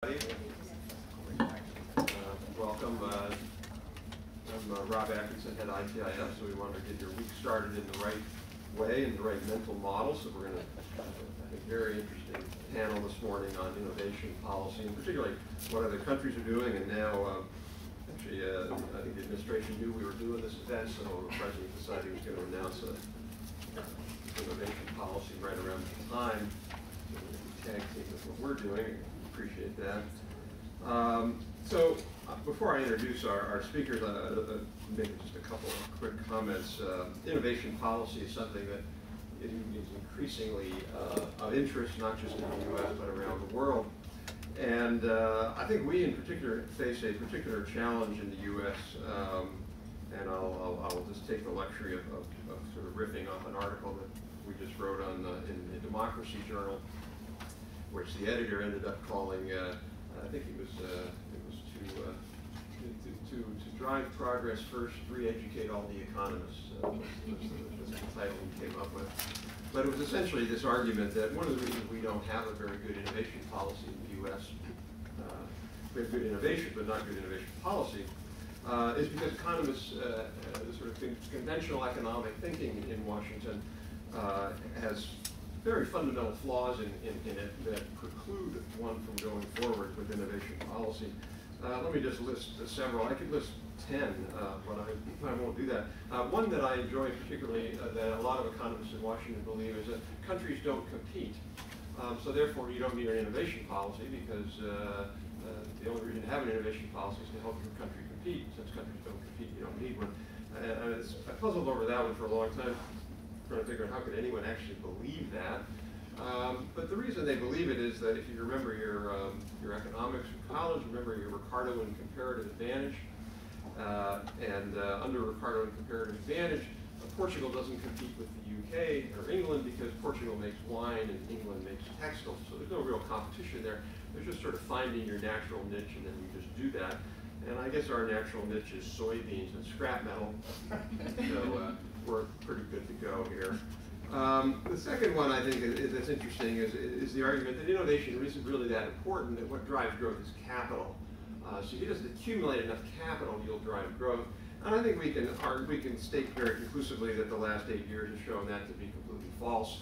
Welcome. I'm Rob Atkinson, head ITIF, so we wanted to get your week started in the right way, in the right mental model. So we're going to have a very interesting panel this morning on innovation policy, and particularly what other countries are doing. And now, actually, I think the administration knew we were doing this event, so the president decided he was going to announce an innovation policy right around the time. So we tag team with what we're doing. Appreciate that. So before I introduce our speakers, I'll make just a couple of quick comments. Innovation policy is something that is increasingly of interest, not just in the U.S., but around the world. And I think we in particular face a particular challenge in the U.S., and I'll just take the luxury of sort of riffing off an article that we just wrote on in the Democracy Journal, which the editor ended up calling, I think it was to drive progress first, re-educate all the economists. That's the title he came up with. But it was essentially this argument that one of the reasons we don't have a very good innovation policy in the U.S., we have good innovation, but not good innovation policy, is because economists, the sort of conventional economic thinking in Washington has very fundamental flaws in it that preclude one from going forward with innovation policy. Let me just list several. I could list 10, but I won't do that. One that I enjoy particularly, that a lot of economists in Washington believe, is that countries don't compete. So therefore, you don't need an innovation policy, because the only reason to have an innovation policy is to help your country compete. Since countries don't compete, you don't need one. I puzzled over that one for a long time, trying to figure out how could anyone actually believe that. But the reason they believe it is that if you remember your economics from college, remember your Ricardo and comparative advantage. Under Ricardo and comparative advantage, Portugal doesn't compete with the UK or England because Portugal makes wine and England makes textiles. So there's no real competition there. There's just sort of finding your natural niche, and then you just do that. And I guess our natural niche is soybeans and scrap metal. So we're pretty good to go here. The second one I think that's interesting is the argument that innovation isn't really that important, that what drives growth is capital. So if you just accumulate enough capital, you'll drive growth. And I think we can state very conclusively that the last 8 years have shown that to be completely false.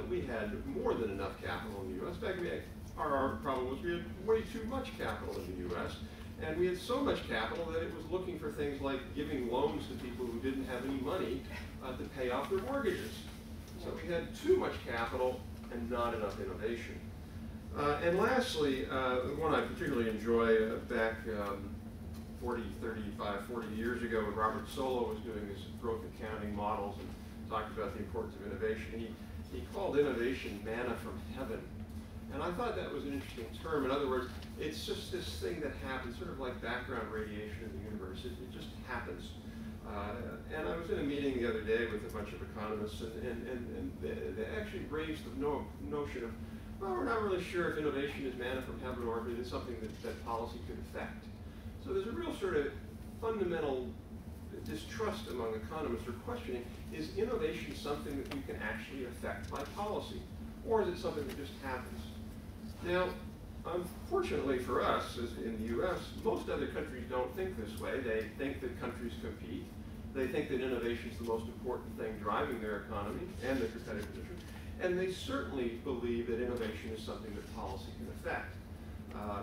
We had more than enough capital in the U.S. In fact, our problem was we had way too much capital in the U.S. And we had so much capital that it was looking for things like giving loans to people who didn't have any money to pay off their mortgages. So we had too much capital and not enough innovation. And lastly, the one I particularly enjoy, back 40 years ago when Robert Solow was doing his growth accounting models and talked about the importance of innovation, he called innovation manna from heaven. And I thought that was an interesting term. In other words, it's just this thing that happens, sort of like background radiation in the universe. It just happens. And I was in a meeting the other day with a bunch of economists, and they actually raised the notion of, well, we're not really sure if innovation is manna from heaven or if it is something that policy could affect. So there's a real sort of fundamental distrust among economists, or questioning, is innovation something that you can actually affect by policy? Or is it something that just happens? Now, unfortunately for us, as in the U.S., most other countries don't think this way. They think that countries compete. They think that innovation is the most important thing driving their economy and their competitive position. And they certainly believe that innovation is something that policy can affect.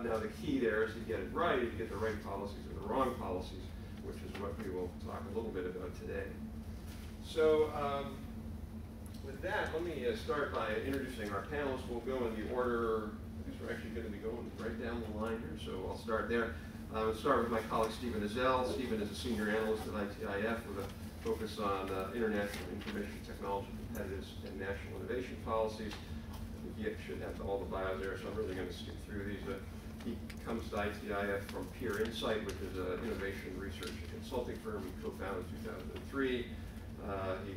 Now, the key there is to get it right, to get the right policies or the wrong policies, which is what we will talk a little bit about today. So, with that, let me start by introducing our panelists. We'll go in the order. I guess we're actually going to be going right down the line here, so I'll start there. I'll start with my colleague Stephen Ezell. Stephen is a senior analyst at ITIF with a focus on international information technology, competitiveness, and national innovation policies. He should have all the bios there, so I'm really going to skip through these. He comes to ITIF from Peer Insight, which is an innovation research and consulting firm he co-founded in 2003.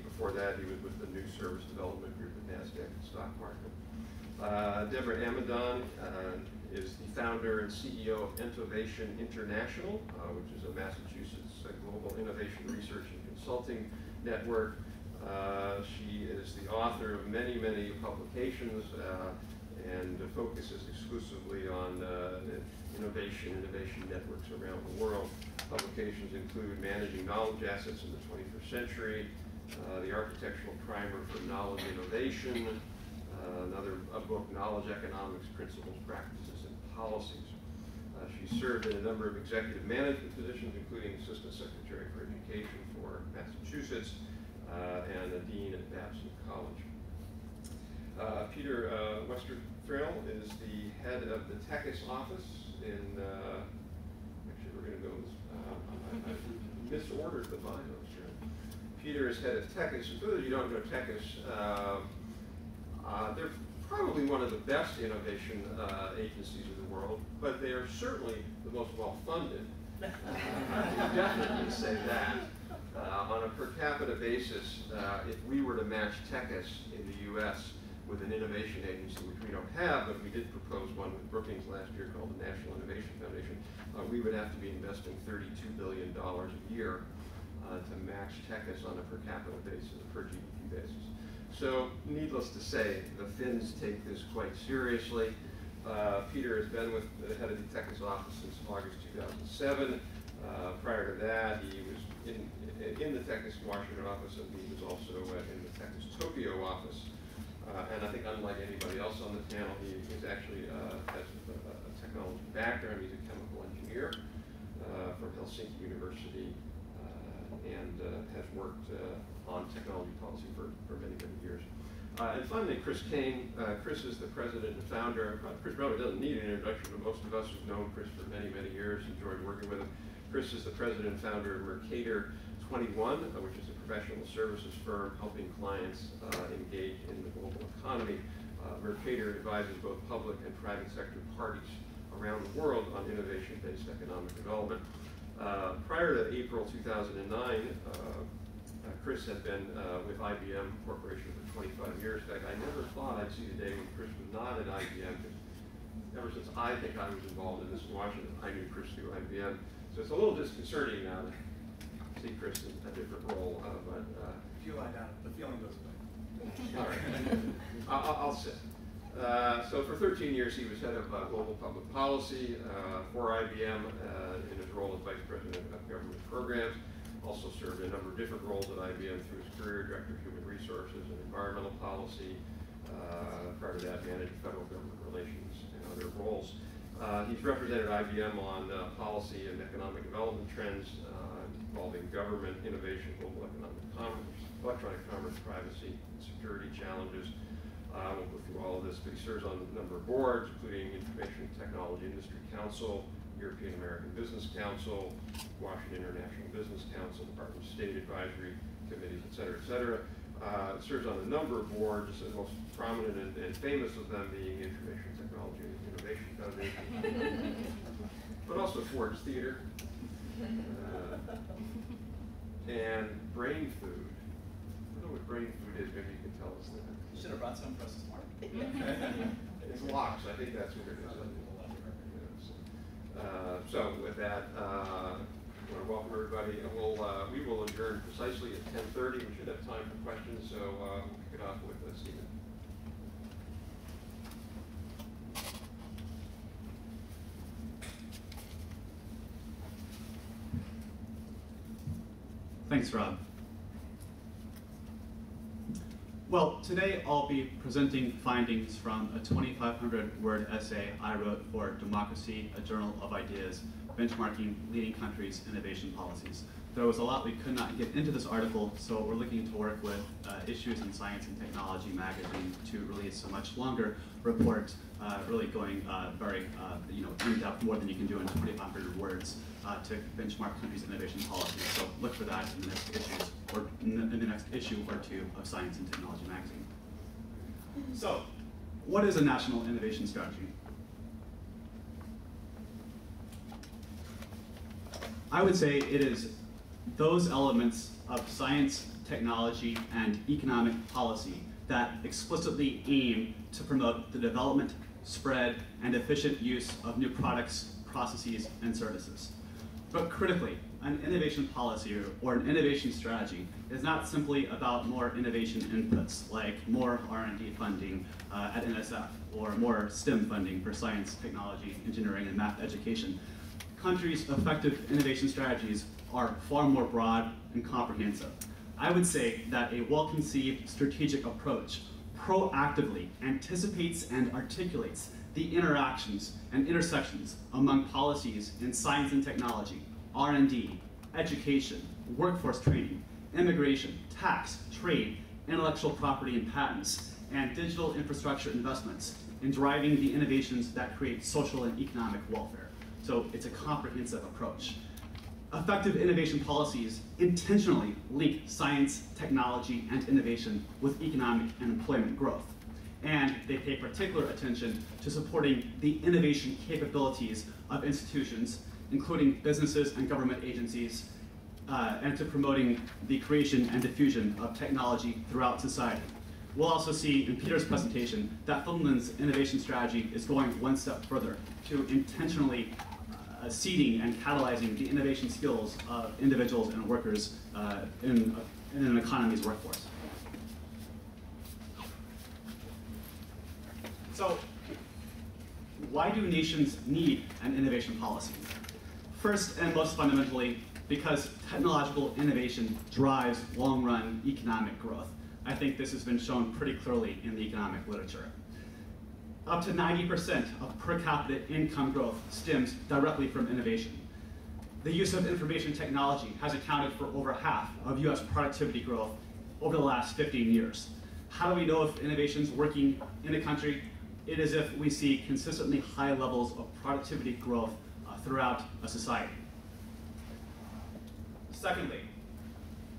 Before that, he was with the New Service Development Group at NASDAQ stock market. Debra Amidon is the founder and CEO of ENTOVATION International, which is a Massachusetts global innovation research and consulting network. She is the author of many, many publications, and focuses exclusively on innovation networks around the world. Publications include Managing Knowledge Assets in the 21st Century, The Architectural Primer for Knowledge Innovation, a book, Knowledge Economics, Principles, Practices, and Policies. She served in a number of executive management positions, including Assistant Secretary for Education for Massachusetts and a Dean at Babson College. Peter Westerstråhle is the head of the Tekes office in, actually we're going to go, I misordered the bios here. Peter is head of Tekes, and for those of you who don't know Tekes, they're probably one of the best innovation agencies in the world, but they are certainly the most well-funded. I can definitely say that. On a per capita basis, if we were to match Tekes in the US with an innovation agency, which we don't have, but we did propose one with Brookings last year called the National Innovation Foundation, we would have to be investing $32 billion a year to match Tekes on a per capita basis, a per GDP basis. So, needless to say, the Finns take this quite seriously. Peter has been with the head of the Tekes office since August 2007. Prior to that, he was in the Tekes Washington office, and he was also in the Tekes Tokyo office. And I think unlike anybody else on the panel, he is actually has a technology background. He's a chemical engineer from Helsinki University and has worked on technology policy for many, many years. And finally, Caine. Chris is the president and founder. Chris probably doesn't need an introduction, but most of us who've known Chris for many, many years, enjoyed working with him. Chris is the president and founder of Mercator 21, which is a professional services firm helping clients engage in the global economy. Mercator advises both public and private sector parties around the world on innovation-based economic development. Prior to April 2009, Chris had been with IBM Corporation for 25 years. In fact, I never thought I'd see the day when Chris was not at IBM, because ever since I think I was involved in this in Washington, I knew Chris through IBM. So it's a little disconcerting now to see Chris in a different role. But if you lie down, the feeling goes away. All right, I'll sit. So for 13 years, he was head of global public policy for IBM in his role as vice president of government programs. Also served in a number of different roles at IBM through his career, director of human resources and environmental policy. Prior to that, managed federal government relations and other roles. He's represented IBM on policy and economic development trends involving government, innovation, global economic commerce, electronic commerce, privacy, and security challenges. I won't go through all of this, but he serves on a number of boards, including Information Technology Industry Council, European American Business Council, Washington International Business Council, Department of State Advisory Committees, et cetera, et cetera. Serves on a number of boards, the most prominent and famous of them being Information Technology and Innovation Foundation, but also Ford's Theater, and Brain Food. I don't know what Brain Food is, maybe you can tell us that. You should have brought some for us this morning. It's locks, I think that's what it is. So with that, I want to welcome everybody, and we will adjourn precisely at 10:30. We should have time for questions, so we'll kick it off with Stephen. Thanks, Rob. Well, today I'll be presenting findings from a 2,500-word essay I wrote for Democracy, a Journal of Ideas, benchmarking leading countries' innovation policies. There was a lot we could not get into this article, so we're looking to work with Issues in Science and Technology magazine to release a much longer report, really going very in depth, more than you can do in 2,500 words, to benchmark countries' innovation policies. So look for that in the next issues, or in the next issue or two of Science and Technology magazine. So, what is a national innovation strategy? I would say it is those elements of science, technology, and economic policy that explicitly aim to promote the development, spread, and efficient use of new products, processes, and services. But critically, an innovation policy or an innovation strategy is not simply about more innovation inputs, like more R&D funding at NSF, or more STEM funding for science, technology, engineering, and math education. Countries' effective innovation strategies are far more broad and comprehensive. I would say that a well-conceived strategic approach proactively anticipates and articulates the interactions and intersections among policies in science and technology, R&D, education, workforce training, immigration, tax, trade, intellectual property and patents, and digital infrastructure investments in driving the innovations that create social and economic welfare. So it's a comprehensive approach. Effective innovation policies intentionally link science, technology, and innovation with economic and employment growth. And they pay particular attention to supporting the innovation capabilities of institutions, including businesses and government agencies, and to promoting the creation and diffusion of technology throughout society. We'll also see in Peter's presentation that Finland's innovation strategy is going one step further to intentionally seeding and catalyzing the innovation skills of individuals and workers in an economy's workforce. So, why do nations need an innovation policy? First and most fundamentally, because technological innovation drives long-run economic growth. I think this has been shown pretty clearly in the economic literature. Up to 90% of per capita income growth stems directly from innovation. The use of information technology has accounted for over half of US productivity growth over the last 15 years. How do we know if innovation is working in a country? It is if we see consistently high levels of productivity growth throughout a society. Secondly,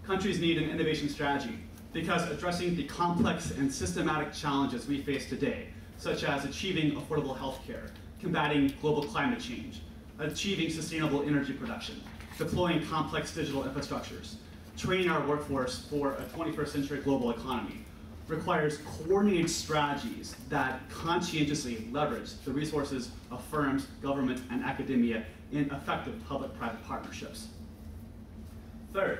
countries need an innovation strategy because addressing the complex and systematic challenges we face today, such as achieving affordable health care, combating global climate change, achieving sustainable energy production, deploying complex digital infrastructures, training our workforce for a 21st century global economy, requires coordinated strategies that conscientiously leverage the resources of firms, government, and academia in effective public-private partnerships. Third,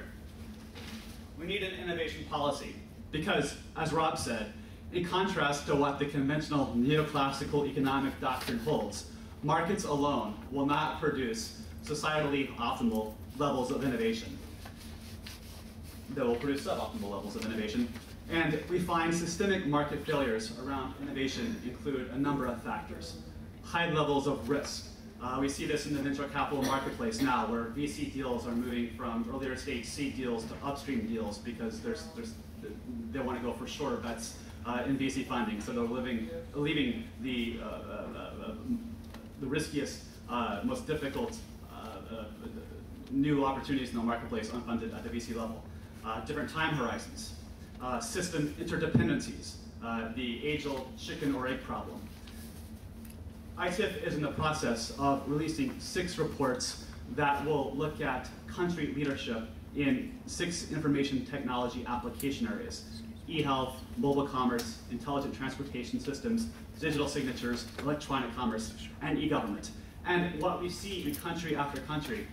we need an innovation policy because, as Rob said, in contrast to what the conventional neoclassical economic doctrine holds, markets alone will not produce societally optimal levels of innovation. They will produce suboptimal levels of innovation. And we find systemic market failures around innovation include a number of factors. High levels of risk. We see this in the venture capital marketplace now, where VC deals are moving from earlier stage seed deals to upstream deals because they want to go for shorter bets in VC funding, so they're leaving the riskiest, most difficult new opportunities in the marketplace unfunded at the VC level. Different time horizons, system interdependencies, the age-old chicken or egg problem. ITIF is in the process of releasing 6 reports that will look at country leadership in 6 information technology application areas: e-health, mobile commerce, intelligent transportation systems, digital signatures, electronic commerce, and e-government. And what we see in country after country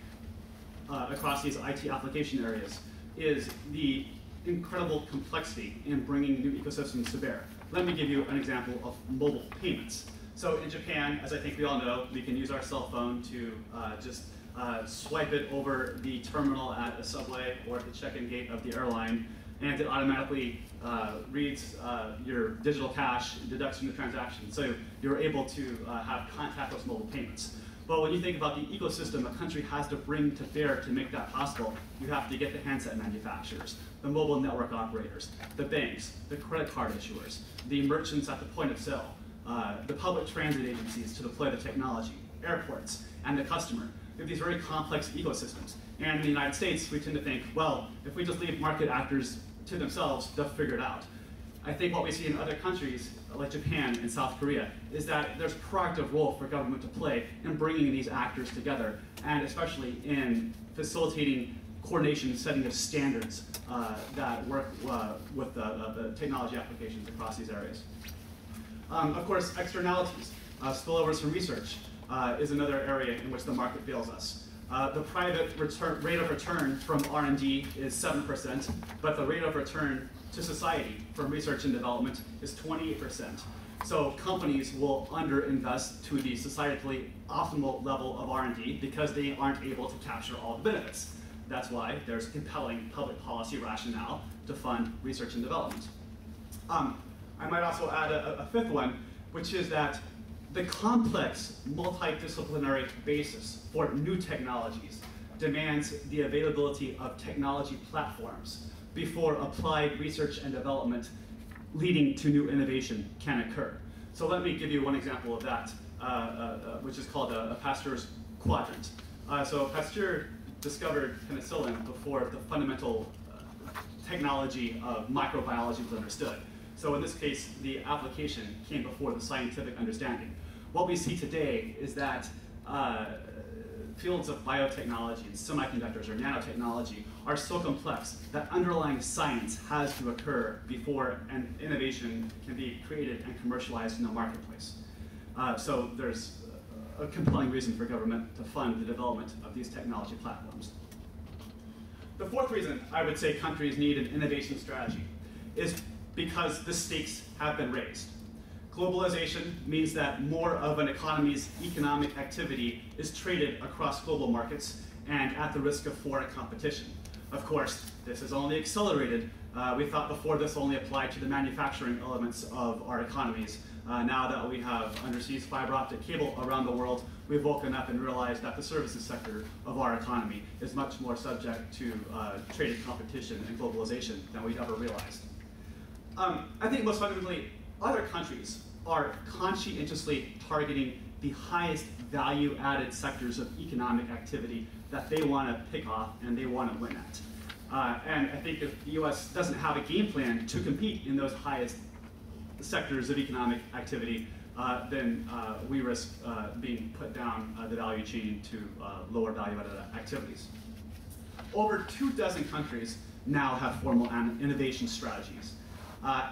across these IT application areas is the incredible complexity in bringing new ecosystems to bear. Let me give you an example of mobile payments. So in Japan, as I think we all know, we can use our cell phone to just swipe it over the terminal at a subway or at the check-in gate of the airline, and it automatically reads your digital cash, deducts from the transaction. So you're able to have contactless mobile payments. But when you think about the ecosystem a country has to bring to bear to make that possible, you have to get the handset manufacturers, the mobile network operators, the banks, the credit card issuers, the merchants at the point of sale, the public transit agencies to deploy the technology, airports, and the customer. We have these very complex ecosystems. And in the United States, we tend to think, well, if we just leave market actors to themselves, they'll figure it out. I think what we see in other countries, like Japan and South Korea, is that there's a proactive role for government to play in bringing these actors together, and especially in facilitating coordination and setting of standards that work with the technology applications across these areas. Of course, externalities, spillovers from research is another area in which the market fails us. The private rate of return from R&D is 7%, but the rate of return to society from research and development is 28%. So companies will underinvest to the societally optimal level of R&D because they aren't able to capture all the benefits. That's why there's compelling public policy rationale to fund research and development. I might also add a fifth one, which is that the complex multidisciplinary basis for new technologies demands the availability of technology platforms before applied research and development leading to new innovation can occur. So let me give you one example of that, which is called a Pasteur's quadrant. So Pasteur discovered penicillin before the fundamental technology of microbiology was understood. So in this case, the application came before the scientific understanding. What we see today is that fields of biotechnology and semiconductors or nanotechnology are so complex that underlying science has to occur before an innovation can be created and commercialized in the marketplace. So there's a compelling reason for government to fund the development of these technology platforms. The fourth reason I would say countries need an innovation strategy is because the stakes have been raised. Globalization means that more of an economy's economic activity is traded across global markets and at the risk of foreign competition. Of course, this is only accelerated. We thought before this only applied to the manufacturing elements of our economies. Now that we have undersea fiber optic cable around the world, we've woken up and realized that the services sector of our economy is much more subject to traded competition and globalization than we'd ever realized. I think most fundamentally, other countries are conscientiously targeting the highest value-added sectors of economic activity that they want to pick off and they want to win at. And I think if the US doesn't have a game plan to compete in those highest sectors of economic activity, then we risk being put down the value chain to lower value-added activities. Over 24 countries now have formal innovation strategies.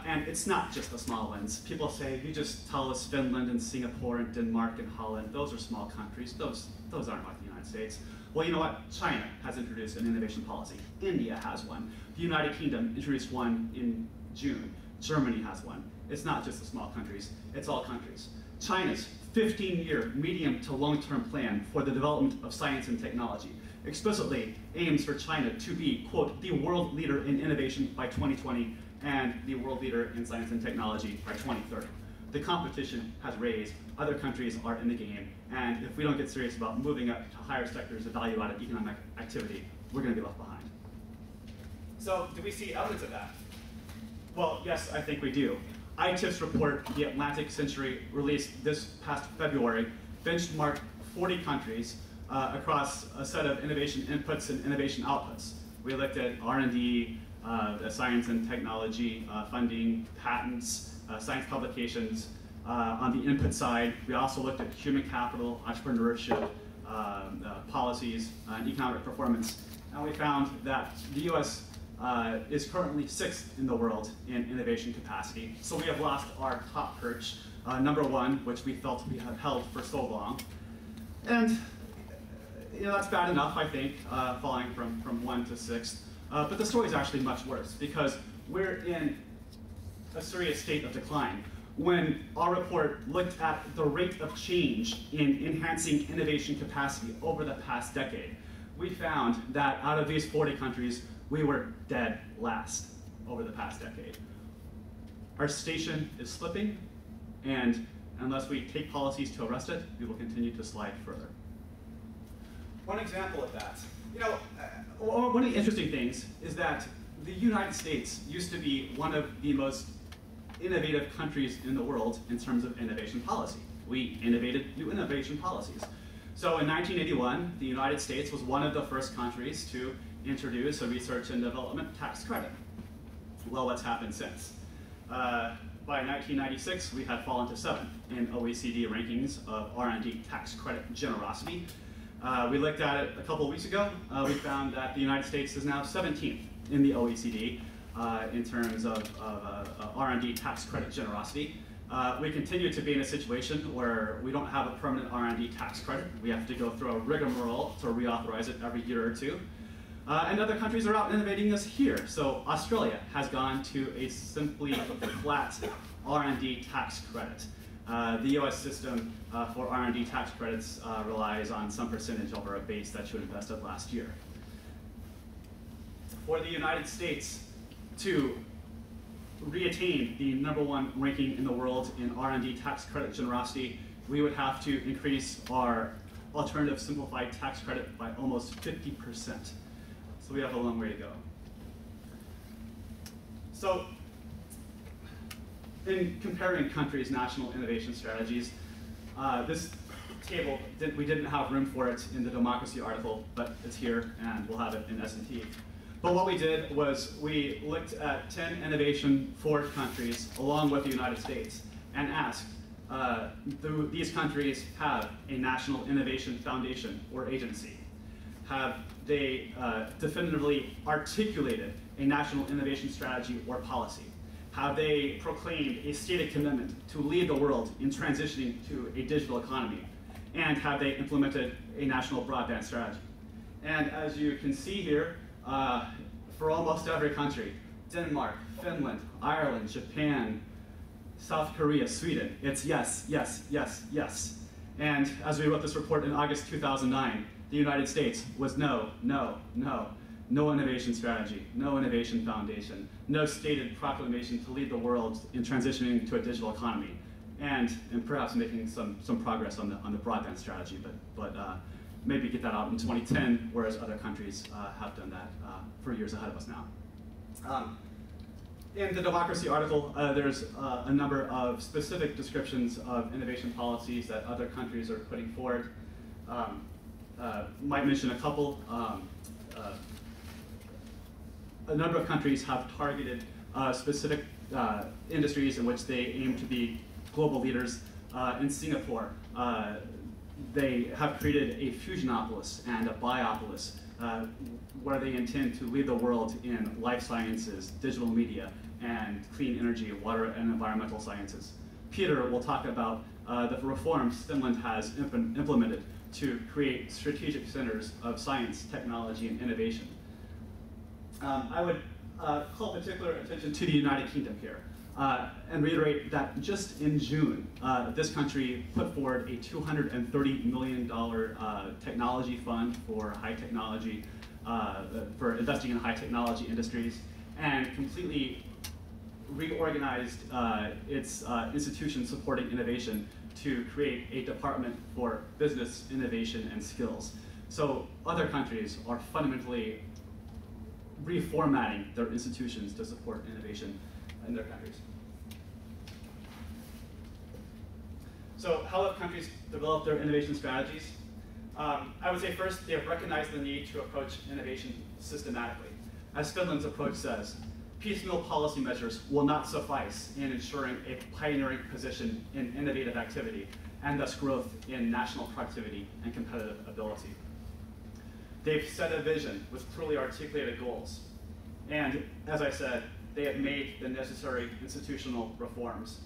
And it's not just the small ones. People say, you just tell us Finland and Singapore and Denmark and Holland, those are small countries. Those aren't like the United States. Well, you know what? China has introduced an innovation policy. India has one. The United Kingdom introduced one in June. Germany has one. It's not just the small countries, it's all countries. China's 15-year medium to long-term plan for the development of science and technology explicitly aims for China to be, quote, the world leader in innovation by 2020 and the world leader in science and technology by 2030. The competition has raised, other countries are in the game, and if we don't get serious about moving up to higher sectors of value-added economic activity, we're going to be left behind. So do we see evidence of that? Well, yes, I think we do. ITIF's report, The Atlantic Century, released this past February, benchmarked 40 countries across a set of innovation inputs and innovation outputs. We looked at R&D, science and technology funding, patents, science publications. On the input side, we also looked at human capital, entrepreneurship, policies, and economic performance. And we found that the US is currently 6th in the world in innovation capacity. So we have lost our top perch, #1, which we felt we have held for so long. And that's bad enough, I think, falling from 1 to 6th. But the story is actually much worse because we're in a serious state of decline. When our report looked at the rate of change in enhancing innovation capacity over the past decade, we found that out of these 40 countries, we were dead last over the past decade. Our station is slipping, and unless we take policies to arrest it, we will continue to slide further. One example of that, one of the interesting things is that the United States used to be one of the most innovative countries in the world in terms of innovation policy. We innovated new innovation policies. So in 1981, the United States was one of the first countries to introduce a research and development tax credit. Well, what's happened since? By 1996, we had fallen to 7th in OECD rankings of R&D tax credit generosity. We looked at it a couple of weeks ago. We found that the United States is now 17th in the OECD in terms of R&D tax credit generosity. We continue to be in a situation where we don't have a permanent R&D tax credit. We have to go through a rigmarole to reauthorize it every year or two. And other countries are out innovating this here. So Australia has gone to a simply flat R&D tax credit. The US system for R&D tax credits relies on some percentage over a base that you invested last year. For the United States to reattain the #1 ranking in the world in R&D tax credit generosity, we would have to increase our alternative simplified tax credit by almost 50%. So we have a long way to go. So in comparing countries' national innovation strategies, this table, we didn't have room for it in the democracy article, but it's here and we'll have it in S&T. But what we did was we looked at 10 innovation-forward countries along with the United States and asked, do these countries have a national innovation foundation or agency? Have they definitively articulated a national innovation strategy or policy? Have they proclaimed a stated commitment to lead the world in transitioning to a digital economy? And have they implemented a national broadband strategy? And as you can see here, for almost every country, Denmark, Finland, Ireland, Japan, South Korea, Sweden, it's yes, yes, yes, yes. And as we wrote this report in August 2009, the United States was no, no, no. No innovation strategy, no innovation foundation, no stated proclamation to lead the world in transitioning to a digital economy, and perhaps making some progress on the broadband strategy, but maybe get that out in 2010, whereas other countries have done that for years ahead of us now. In the democracy article, there's a number of specific descriptions of innovation policies that other countries are putting forward. Might mention a couple. A number of countries have targeted specific industries in which they aim to be global leaders. In Singapore, they have created a fusionopolis and a biopolis where they intend to lead the world in life sciences, digital media, and clean energy, water, and environmental sciences. Peter will talk about the reforms Finland has implemented to create strategic centers of science, technology, and innovation. I would call particular attention to the United Kingdom here and reiterate that just in June, this country put forward a $230 million technology fund for high technology, for investing in high technology industries, and completely reorganized its institutions supporting innovation to create a department for business, innovation, and skills. So other countries are fundamentally reformatting their institutions to support innovation in their countries. So how have countries developed their innovation strategies? I would say first, they have recognized the need to approach innovation systematically. As Finland's approach says, piecemeal policy measures will not suffice in ensuring a pioneering position in innovative activity and thus growth in national productivity and competitive ability. They've set a vision with clearly articulated goals. And as I said, they have made the necessary institutional reforms,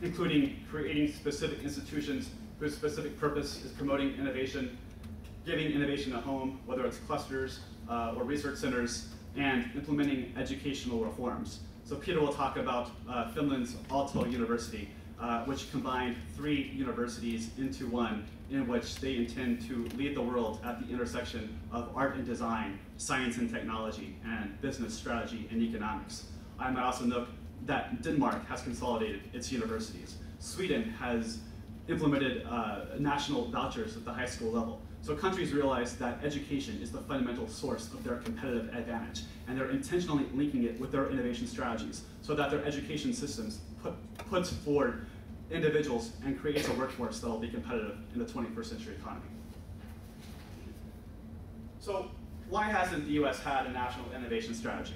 including creating specific institutions whose specific purpose is promoting innovation, giving innovation a home, whether it's clusters or research centers, and implementing educational reforms. So Peter will talk about Finland's Aalto University, which combined 3 universities into one, in which they intend to lead the world at the intersection of art and design, science and technology, and business strategy and economics. I might also note that Denmark has consolidated its universities. Sweden has implemented national vouchers at the high school level. So countries realize that education is the fundamental source of their competitive advantage, and they're intentionally linking it with their innovation strategies so that their education systems puts forward individuals and creates a workforce that will be competitive in the 21st century economy. So why hasn't the US had a national innovation strategy?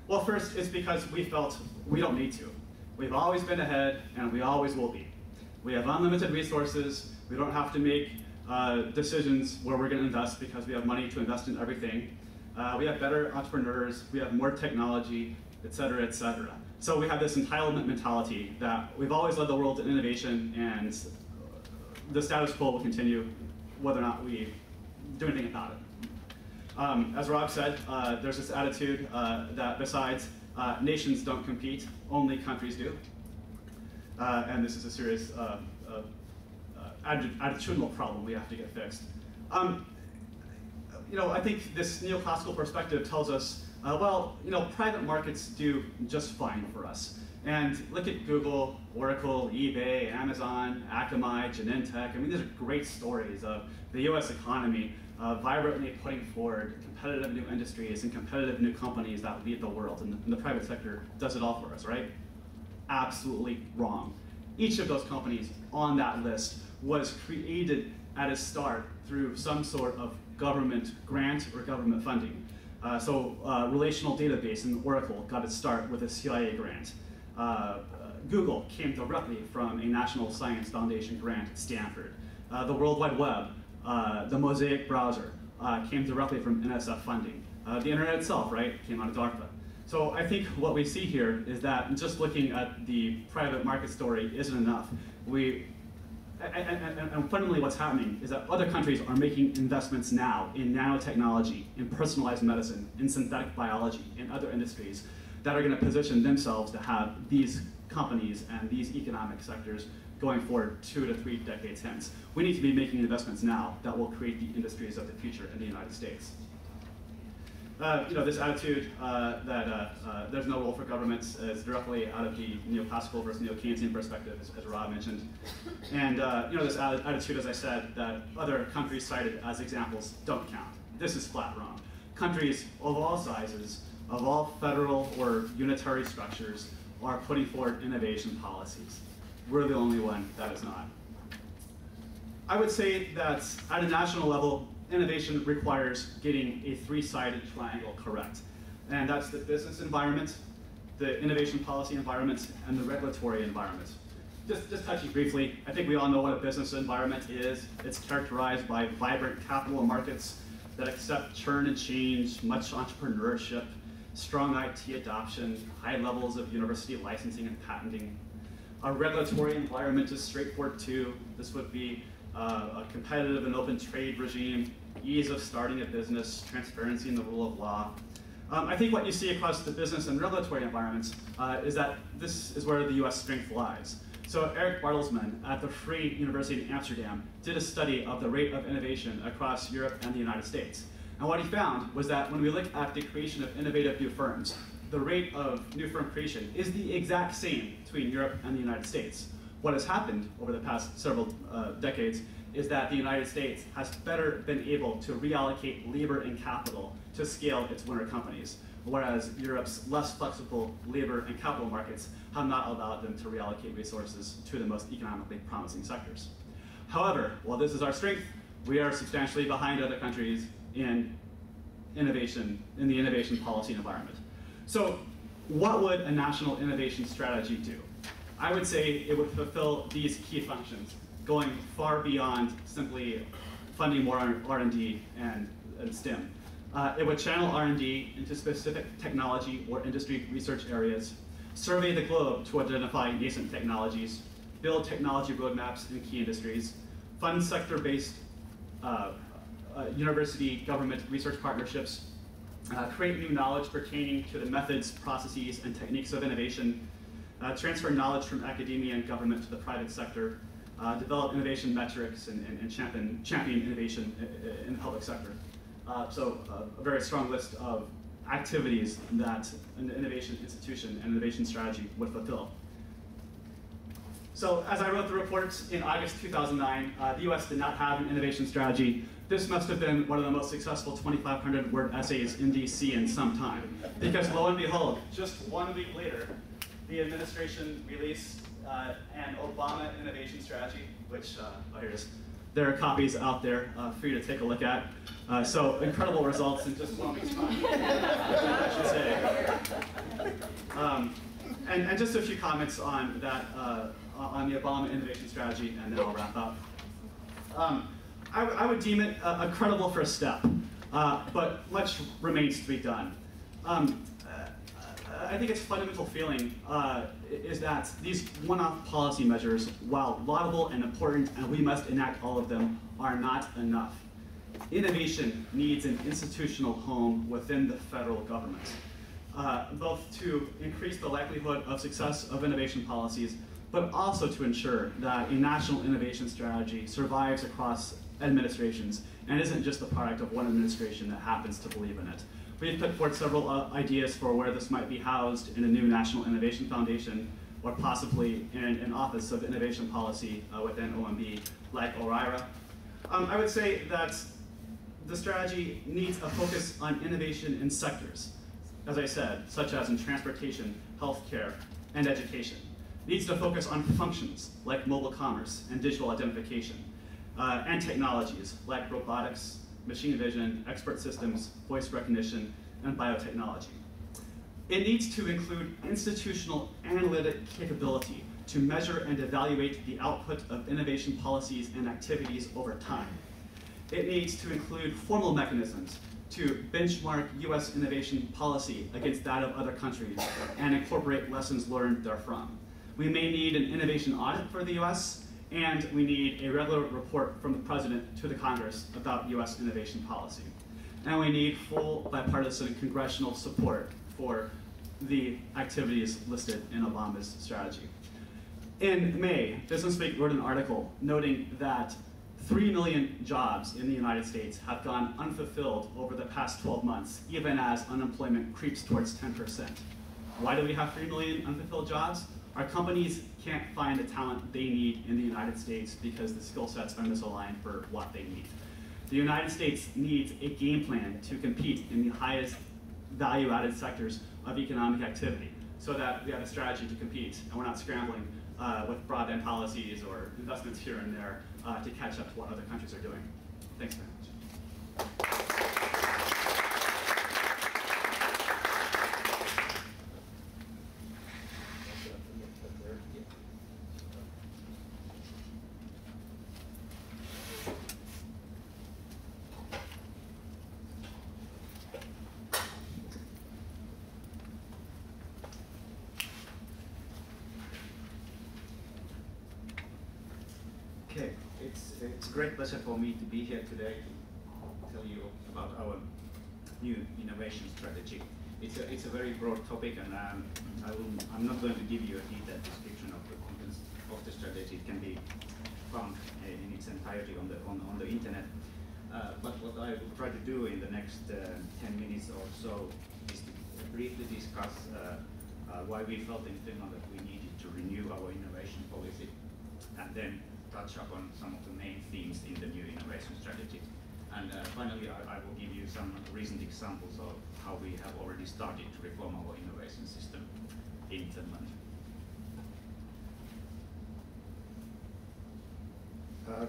Well, first, it's because we felt we don't need to. We've always been ahead, and we always will be. We have unlimited resources. We don't have to make decisions where we're going to invest because we have money to invest in everything. We have better entrepreneurs. We have more technology, et cetera, et cetera. So we have this entitlement mentality that we've always led the world in innovation, and the status quo will continue whether or not we do anything about it. As Rob said, there's this attitude that besides nations don't compete, only countries do. And this is a serious attitudinal problem we have to get fixed. I think this neoclassical perspective tells us, well, private markets do just fine for us. And look at Google, Oracle, eBay, Amazon, Akamai, Genentech. I mean, these are great stories of the US economy vibrantly putting forward competitive new industries and competitive new companies that lead the world. And the private sector does it all for us, right? Absolutely wrong. Each of those companies on that list was created at its start through some sort of government grant or government funding. Relational database in Oracle got its start with a CIA grant. Google came directly from a National Science Foundation grant at Stanford. The World Wide Web, the Mosaic browser, came directly from NSF funding. The internet itself, right, came out of DARPA. So I think what we see here is that just looking at the private market story isn't enough. And fundamentally what's happening is that other countries are making investments now in nanotechnology, in personalized medicine, in synthetic biology, in other industries that are going to position themselves to have these companies and these economic sectors going forward 2 to 3 decades hence. We need to be making investments now that will create the industries of the future in the United States. This attitude that there's no role for governments is directly out of the neoclassical versus neo-Keynesian perspective, as Rob mentioned. And this attitude, as I said, that other countries cited as examples don't count. This is flat wrong. Countries of all sizes, of all federal or unitary structures, are putting forward innovation policies. We're the only one that is not. I would say that at a national level, innovation requires getting a 3-sided triangle correct. And that's the business environment, the innovation policy environment, and the regulatory environment. Just touching briefly, I think we all know what a business environment is. It's characterized by vibrant capital markets that accept churn and change, much entrepreneurship, strong IT adoption, high levels of university licensing and patenting. Our regulatory environment is straightforward too. This would be a competitive and open trade regime, ease of starting a business, transparency in the rule of law. I think what you see across the business and regulatory environments is that this is where the US strength lies. So Eric Bartelsman at the Free University in Amsterdam did a study of the rate of innovation across Europe and the United States. And what he found was that when we look at the creation of innovative new firms, the rate of new firm creation is the exact same between Europe and the United States. What has happened over the past several decades is that the United States has better been able to reallocate labor and capital to scale its winner companies, whereas Europe's less flexible labor and capital markets have not allowed them to reallocate resources to the most economically promising sectors. However, while this is our strength, we are substantially behind other countries in innovation, in the innovation policy environment. So what would a national innovation strategy do? I would say it would fulfill these key functions, going far beyond simply funding more R&D and STEM. It would channel R&D into specific technology or industry research areas, survey the globe to identify nascent technologies, build technology roadmaps in key industries, fund sector-based university government research partnerships, create new knowledge pertaining to the methods, processes, and techniques of innovation, transfer knowledge from academia and government to the private sector, develop innovation metrics, and champion innovation in the public sector. So a very strong list of activities that an innovation institution and innovation strategy would fulfill. So as I wrote the report in August 2009, the US did not have an innovation strategy. This must have been one of the most successful 2,500 word essays in DC in some time. Because lo and behold, just 1 week later, the administration released an Obama innovation strategy, which, oh, here it is. There are copies out there for you to take a look at. So incredible results in just 1 week's time, I should say. And just a few comments on that, on the Obama innovation strategy, and then I'll wrap up. I would deem it a credible first step, but much remains to be done. I think its fundamental feeling is that these one-off policy measures, while laudable and important, and we must enact all of them, are not enough. Innovation needs an institutional home within the federal government, both to increase the likelihood of success of innovation policies, but also to ensure that a national innovation strategy survives across administrations and isn't just the product of one administration that happens to believe in it. We've put forth several ideas for where this might be housed in a new National Innovation Foundation, or possibly in an Office of Innovation Policy within OMB, like OIRA. I would say that the strategy needs a focus on innovation in sectors, as I said, such as in transportation, healthcare, and education. It needs to focus on functions, like mobile commerce and digital identification, and technologies, like robotics, machine vision, expert systems, voice recognition, and biotechnology. It needs to include institutional analytic capability to measure and evaluate the output of innovation policies and activities over time. It needs to include formal mechanisms to benchmark US innovation policy against that of other countries and incorporate lessons learned therefrom. We may need an innovation audit for the US, and we need a regular report from the President to the Congress about US innovation policy. And we need full bipartisan congressional support for the activities listed in Obama's strategy. In May, Business Week wrote an article noting that 3 million jobs in the United States have gone unfulfilled over the past 12 months, even as unemployment creeps towards 10%. Why do we have 3 million unfulfilled jobs? Our companies can't find the talent they need in the United States because the skill sets are misaligned for what they need. The United States needs a game plan to compete in the highest value-added sectors of economic activity so that we have a strategy to compete and we're not scrambling with broadband policies or investments here and there to catch up to what other countries are doing. Thanks very much. Okay, it's a great pleasure for me to be here today to tell you about our new innovation strategy. It's a very broad topic, and I'm not going to give you a detailed description of the contents of the strategy. It can be found in its entirety on the internet. But what I will try to do in the next 10 minutes or so is to briefly discuss why we felt in Finland that we needed to renew our innovation policy, and then touch upon some of the main themes in the new innovation strategy. And finally, I will give you some recent examples of how we have already started to reform our innovation system in Finland.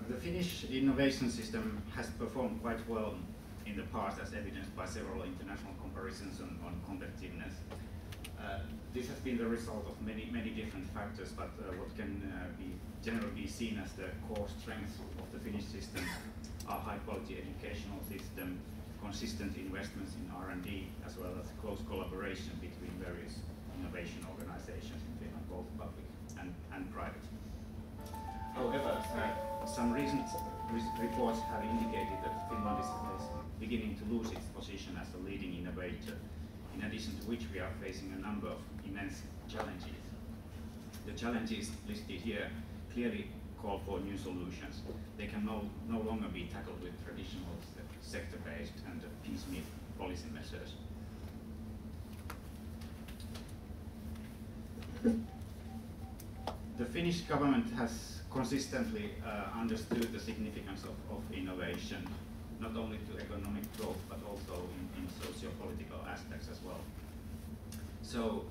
The Finnish innovation system has performed quite well in the past, as evidenced by several international comparisons on competitiveness. This has been the result of many different factors, but what can generally be seen as the core strengths of the Finnish system are high-quality educational system, consistent investments in R&D, as well as close collaboration between various innovation organizations in Finland, both public and private. However, some recent reports have indicated that Finland is beginning to lose its position as a leading innovator, in addition to which we are facing a number of immense challenges. The challenges listed here clearly call for new solutions. They can no longer be tackled with traditional sector-based and piecemeal policy measures. The Finnish government has consistently understood the significance of innovation, not only to economic growth, but also in socio-political aspects as well. So,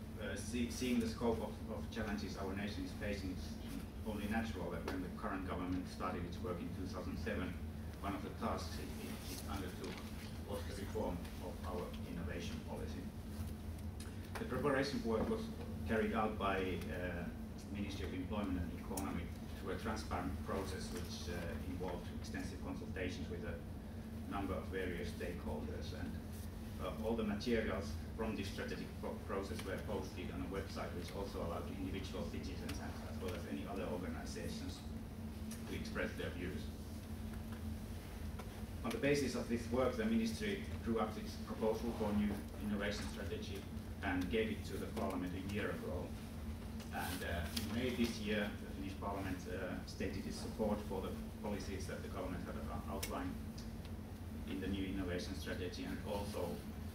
seeing the scope of challenges our nation is facing, it's only natural that when the current government started its work in 2007, one of the tasks it undertook was the reform of our innovation policy. The preparation work was carried out by Ministry of Employment and Economy through a transparent process which involved extensive consultations with a number of various stakeholders, and all the materials from this strategic process were posted on a website which also allowed individual citizens as well as any other organizations to express their views. On the basis of this work, the Ministry drew up its proposal for new innovation strategy and gave it to the Parliament a year ago. And in May this year, the Finnish Parliament stated its support for the policies that the government had outlined in the new innovation strategy, and also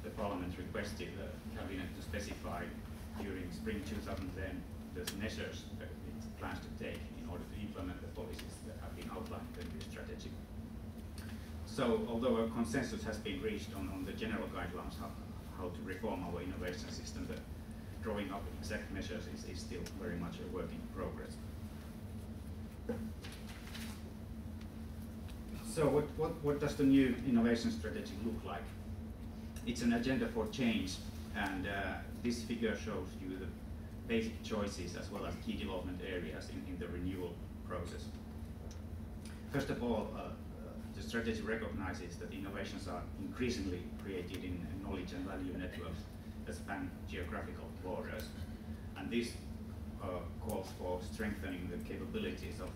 the Parliament requested the Cabinet to specify during spring 2010 the measures that it plans to take in order to implement the policies that have been outlined in the new strategy. So, although a consensus has been reached on the general guidelines how to reform our innovation system, the drawing up exact measures is still very much a work in progress. So what does the new innovation strategy look like? It's an agenda for change, and this figure shows you the basic choices as well as key development areas in the renewal process. First of all, the strategy recognizes that innovations are increasingly created in knowledge and value networks that span geographical borders, and this calls for strengthening the capabilities of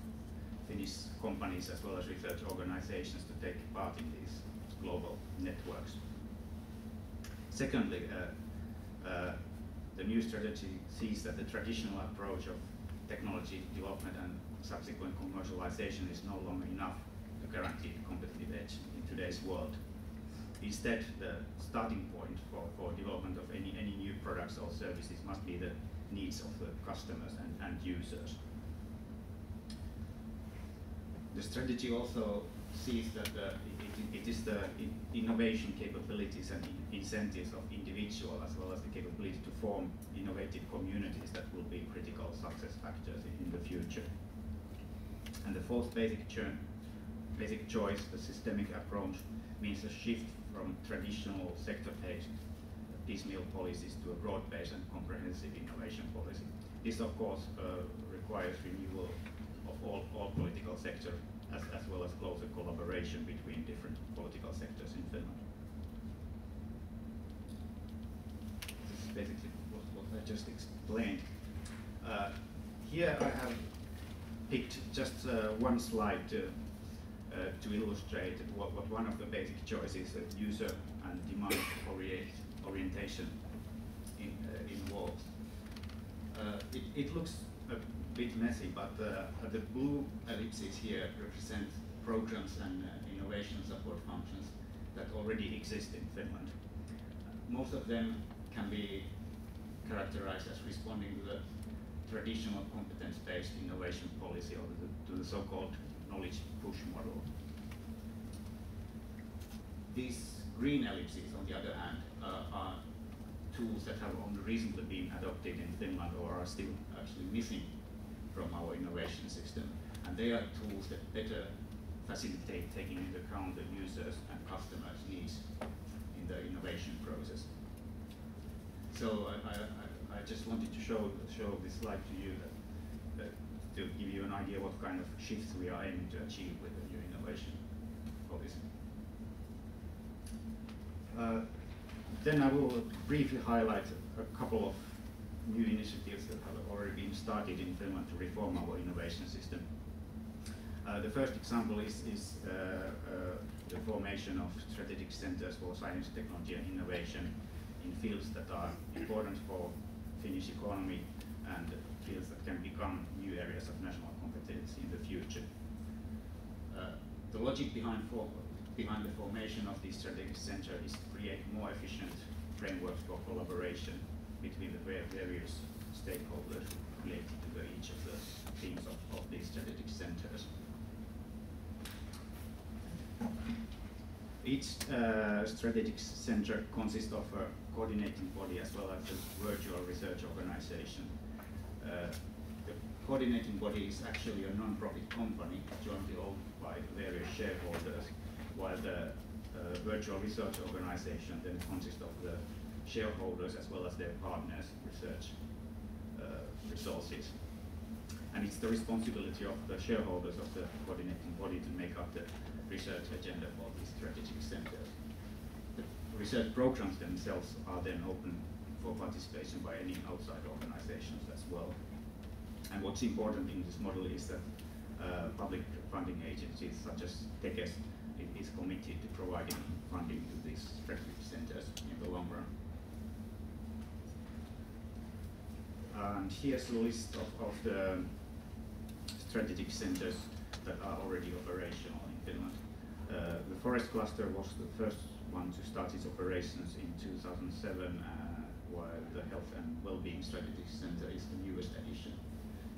Finnish companies as well as research organizations to take part in these global networks. Secondly, the new strategy sees that the traditional approach of technology development and subsequent commercialization is no longer enough to guarantee competitive edge in today's world. Instead, the starting point for development of any new products or services must be the needs of the customers and users. The strategy also sees that it is the innovation capabilities and incentives of individuals as well as the capability to form innovative communities that will be critical success factors in the future. And the fourth basic choice, the systemic approach, means a shift from traditional sector-based piecemeal policies to a broad-based and comprehensive innovation policy. This, of course, requires renewal of all political sectors as well as closer collaboration between different political sectors in Finland. This is basically what I just explained. Here I have picked just one slide to illustrate what one of the basic choices that user and demand orientation involves. It looks a bit messy, but the blue ellipses here represent programs and innovation support functions that already exist in Finland. Most of them can be characterized as responding to the traditional competence-based innovation policy, or to the so-called knowledge push model. These green ellipses, on the other hand, are tools that have only recently been adopted in Finland or are still actually missing from our innovation system. And they are tools that better facilitate taking into account the users' and customers' needs in the innovation process. So I just wanted to show this slide to you to give you an idea what kind of shifts we are aiming to achieve with the new innovation policy. Then I will briefly highlight a couple of new initiatives that have already been started in Finland to reform our innovation system. The first example is the formation of strategic centers for science, technology and innovation in fields that are important for Finnish economy and fields that can become new areas of national competency in the future. The logic behind the formation of this strategic center is to create more efficient frameworks for collaboration between the various stakeholders related to each of the themes of these strategic centers. Each strategic center consists of a coordinating body as well as a virtual research organization. The coordinating body is actually a non-profit company jointly owned by various shareholders, while the virtual research organization then consists of the shareholders as well as their partners' research resources. And it's the responsibility of the shareholders of the coordinating body to make up the research agenda for these strategic centers. The research programs themselves are then open for participation by any outside organizations as well. And what's important in this model is that public funding agencies such as Tekes is committed to providing funding to these research centers in the long run. And here's a list of the strategic centers that are already operational in Finland. The forest cluster was the first one to start its operations in 2007, while the health and well-being strategic center is the newest addition.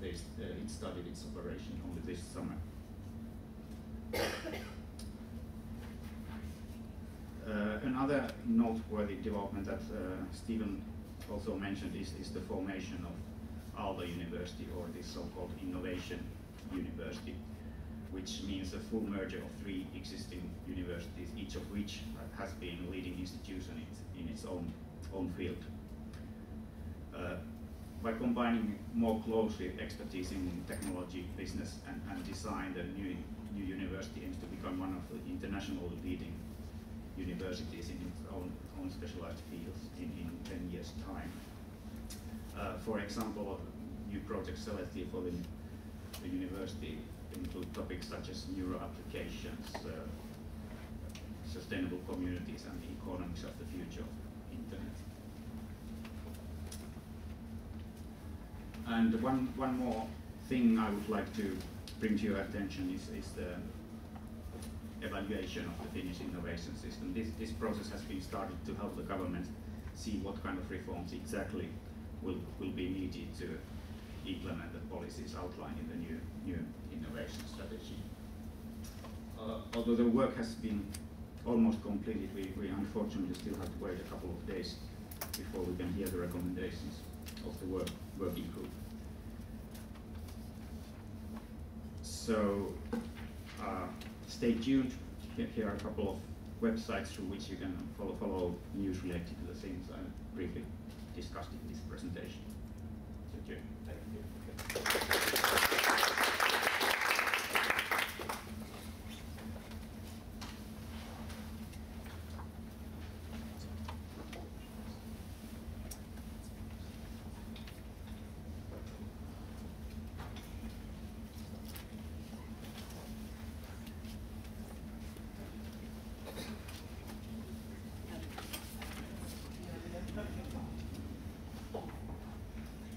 It started its operation only this summer. Another noteworthy development that Stephen also mentioned is the formation of Aalto University, or this so-called Innovation University, which means a full merger of 3 existing universities, each of which has been a leading institution in its own field. By combining more closely expertise in technology, business, and design, the new university aims to become one of the international leading universities in its own specialized fields in 10 years' time. For example, new projects selected for the university include topics such as neuro applications, sustainable communities, and the economics of the future of internet. And one more thing I would like to bring to your attention is the evaluation of the Finnish innovation system. This process has been started to help the government see what kind of reforms exactly will be needed to implement the policies outlined in the new innovation strategy. Although the work has been almost completed, we unfortunately still have to wait a couple of days before we can hear the recommendations of the working group. So stay tuned. Here are a couple of websites through which you can follow news related to the things I briefly discussed in this presentation. Thank you. Thank you.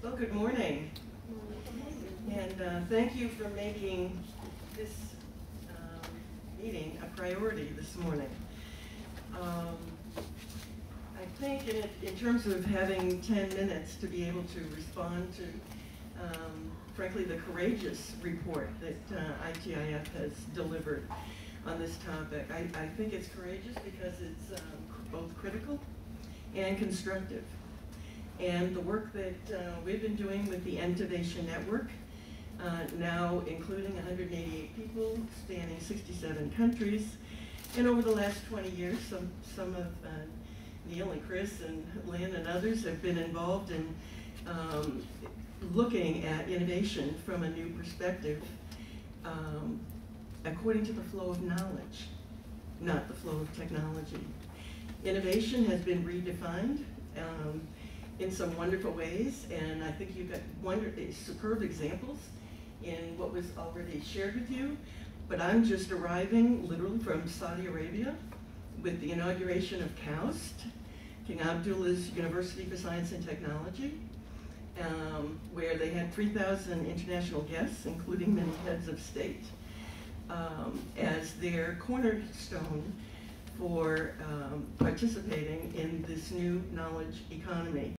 Well, good morning. And thank you for making this meeting a priority this morning. I think in terms of having 10 minutes to be able to respond to, frankly, the courageous report that ITIF has delivered on this topic, I think it's courageous because it's both critical and constructive. And the work that we've been doing with the ENTOVATION network, now including 188 people spanning 67 countries, and over the last 20 years, some of Neil and Chris and Lynn and others have been involved in looking at innovation from a new perspective, according to the flow of knowledge, not the flow of technology. Innovation has been redefined in some wonderful ways, and I think you've got superb examples in what was already shared with you. But I'm just arriving literally from Saudi Arabia with the inauguration of KAUST, King Abdullah's University for Science and Technology, where they had 3,000 international guests, including many heads of state, as their cornerstone for participating in this new knowledge economy.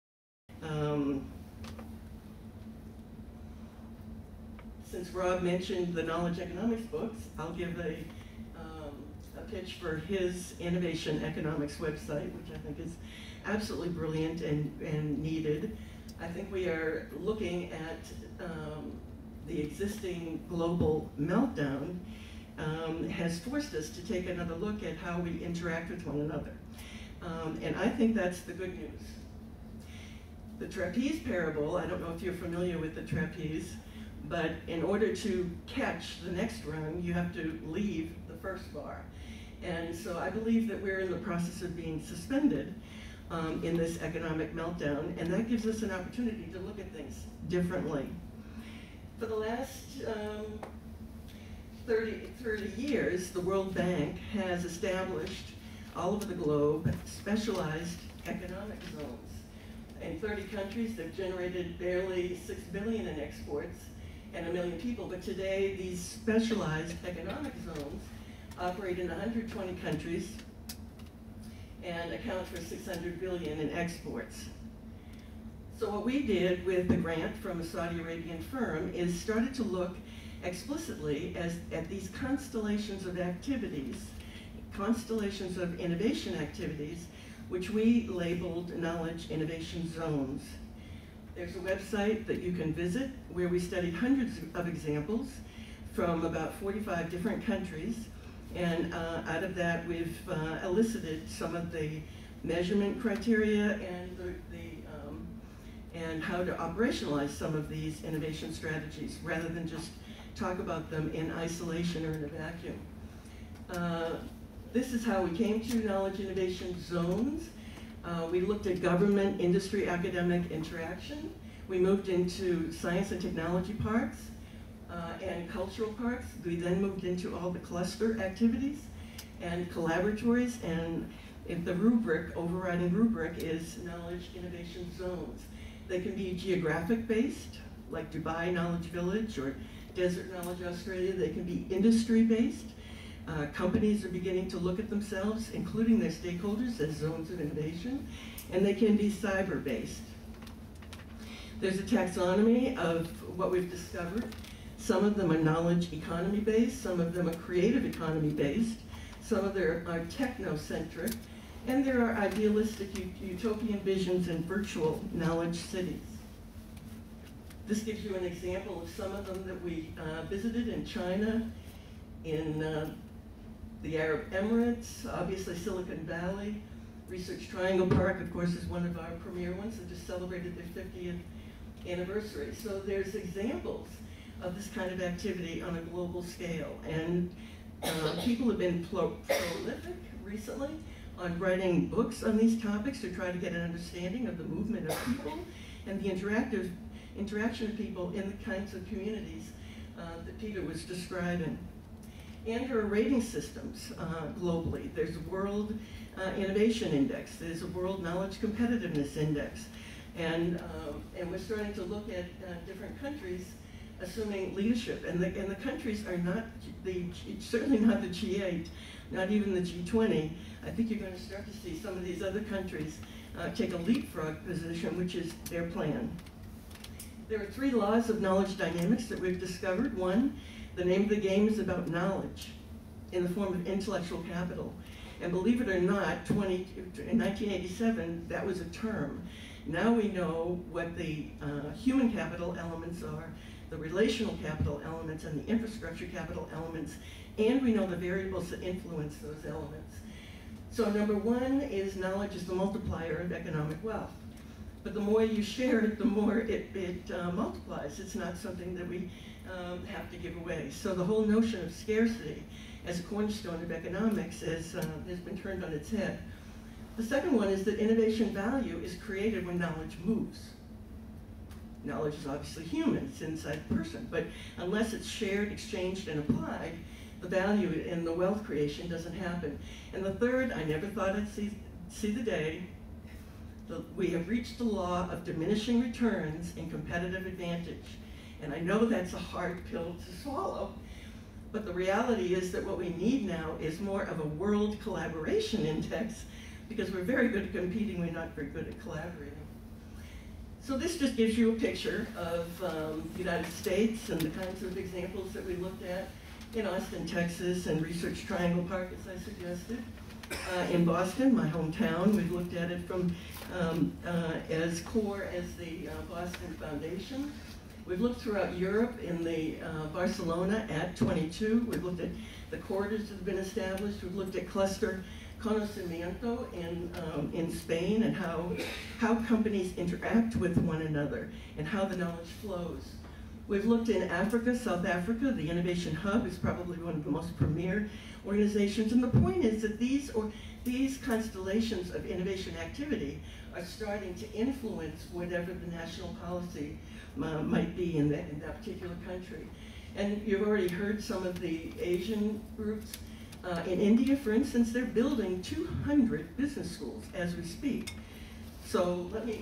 Since Rob mentioned the knowledge economics books, I'll give a pitch for his innovation economics website, which I think is absolutely brilliant and needed. I think we are looking at the existing global meltdown has forced us to take another look at how we interact with one another. And I think that's the good news. The trapeze parable, I don't know if you're familiar with the trapeze, but in order to catch the next rung, you have to leave the first bar. And so I believe that we're in the process of being suspended in this economic meltdown, and that gives us an opportunity to look at things differently. For the last 30 years, the World Bank has established all over the globe specialized economic zones. In 30 countries, they've generated barely 6 billion in exports and 1 million people, but today these specialized economic zones operate in 120 countries and account for 600 billion in exports. So what we did with the grant from a Saudi Arabian firm is started to look explicitly at these constellations of activities, constellations of innovation activities, which we labeled knowledge innovation zones. There's a website that you can visit where we studied hundreds of examples from about 45 different countries, and out of that we've elicited some of the measurement criteria and how to operationalize some of these innovation strategies rather than just talk about them in isolation or in a vacuum. This is how we came to knowledge innovation zones. We looked at government, industry, academic interaction. We moved into science and technology parks and cultural parks. We then moved into all the cluster activities and collaboratories, and the rubric, overriding rubric, is knowledge innovation zones. They can be geographic based, like Dubai Knowledge Village or Desert Knowledge Australia. They can be industry based. Companies are beginning to look at themselves, including their stakeholders, as zones of innovation, and they can be cyber based. There's a taxonomy of what we've discovered. Some of them are knowledge economy based, some of them are creative economy based, some of them are technocentric, and there are idealistic utopian visions and virtual knowledge cities. This gives you an example of some of them that we visited in China, in the Arab Emirates, obviously Silicon Valley. Research Triangle Park, of course, is one of our premier ones that just celebrated their 50th anniversary. So there's examples of this kind of activity on a global scale. And people have been prolific recently on writing books on these topics to try to get an understanding of the movement of people and the interaction of people in the kinds of communities that Peter was describing. And there are rating systems globally. There's a World Innovation Index. There's a World Knowledge Competitiveness Index. And we're starting to look at different countries assuming leadership. And the countries are not, certainly not the G8, not even the G20. I think you're going to start to see some of these other countries take a leapfrog position, which is their plan. There are 3 laws of knowledge dynamics that we've discovered. One, the name of the game is about knowledge in the form of intellectual capital. And believe it or not, in 1987, that was a term. Now we know what the human capital elements are, the relational capital elements, and the infrastructure capital elements, and we know the variables that influence those elements. So number 1 is knowledge is the multiplier of economic wealth. But the more you share it, the more it multiplies. It's not something that we have to give away. So the whole notion of scarcity as a cornerstone of economics has been turned on its head. The second one is that innovation value is created when knowledge moves. Knowledge is obviously human, it's inside the person, but unless it's shared, exchanged, and applied, the value in the wealth creation doesn't happen. And the third, I never thought I'd see the day, we have reached the law of diminishing returns in competitive advantage. And I know that's a hard pill to swallow, but the reality is that what we need now is more of a world collaboration index, because we're very good at competing, we're not very good at collaborating. So this just gives you a picture of the United States and the kinds of examples that we looked at in Austin, Texas, and Research Triangle Park, as I suggested. In Boston, my hometown, we've looked at it from as core as the Boston Foundation. We've looked throughout Europe in the Barcelona at 22. We've looked at the corridors that have been established. We've looked at cluster conocimiento in Spain and how companies interact with one another and how the knowledge flows. We've looked in Africa, South Africa. The Innovation Hub is probably one of the most premier organizations. And the point is that these constellations of innovation activity are starting to influence whatever the national policy might be in that particular country. And you've already heard some of the Asian groups. In India, for instance, they're building 200 business schools as we speak. So let me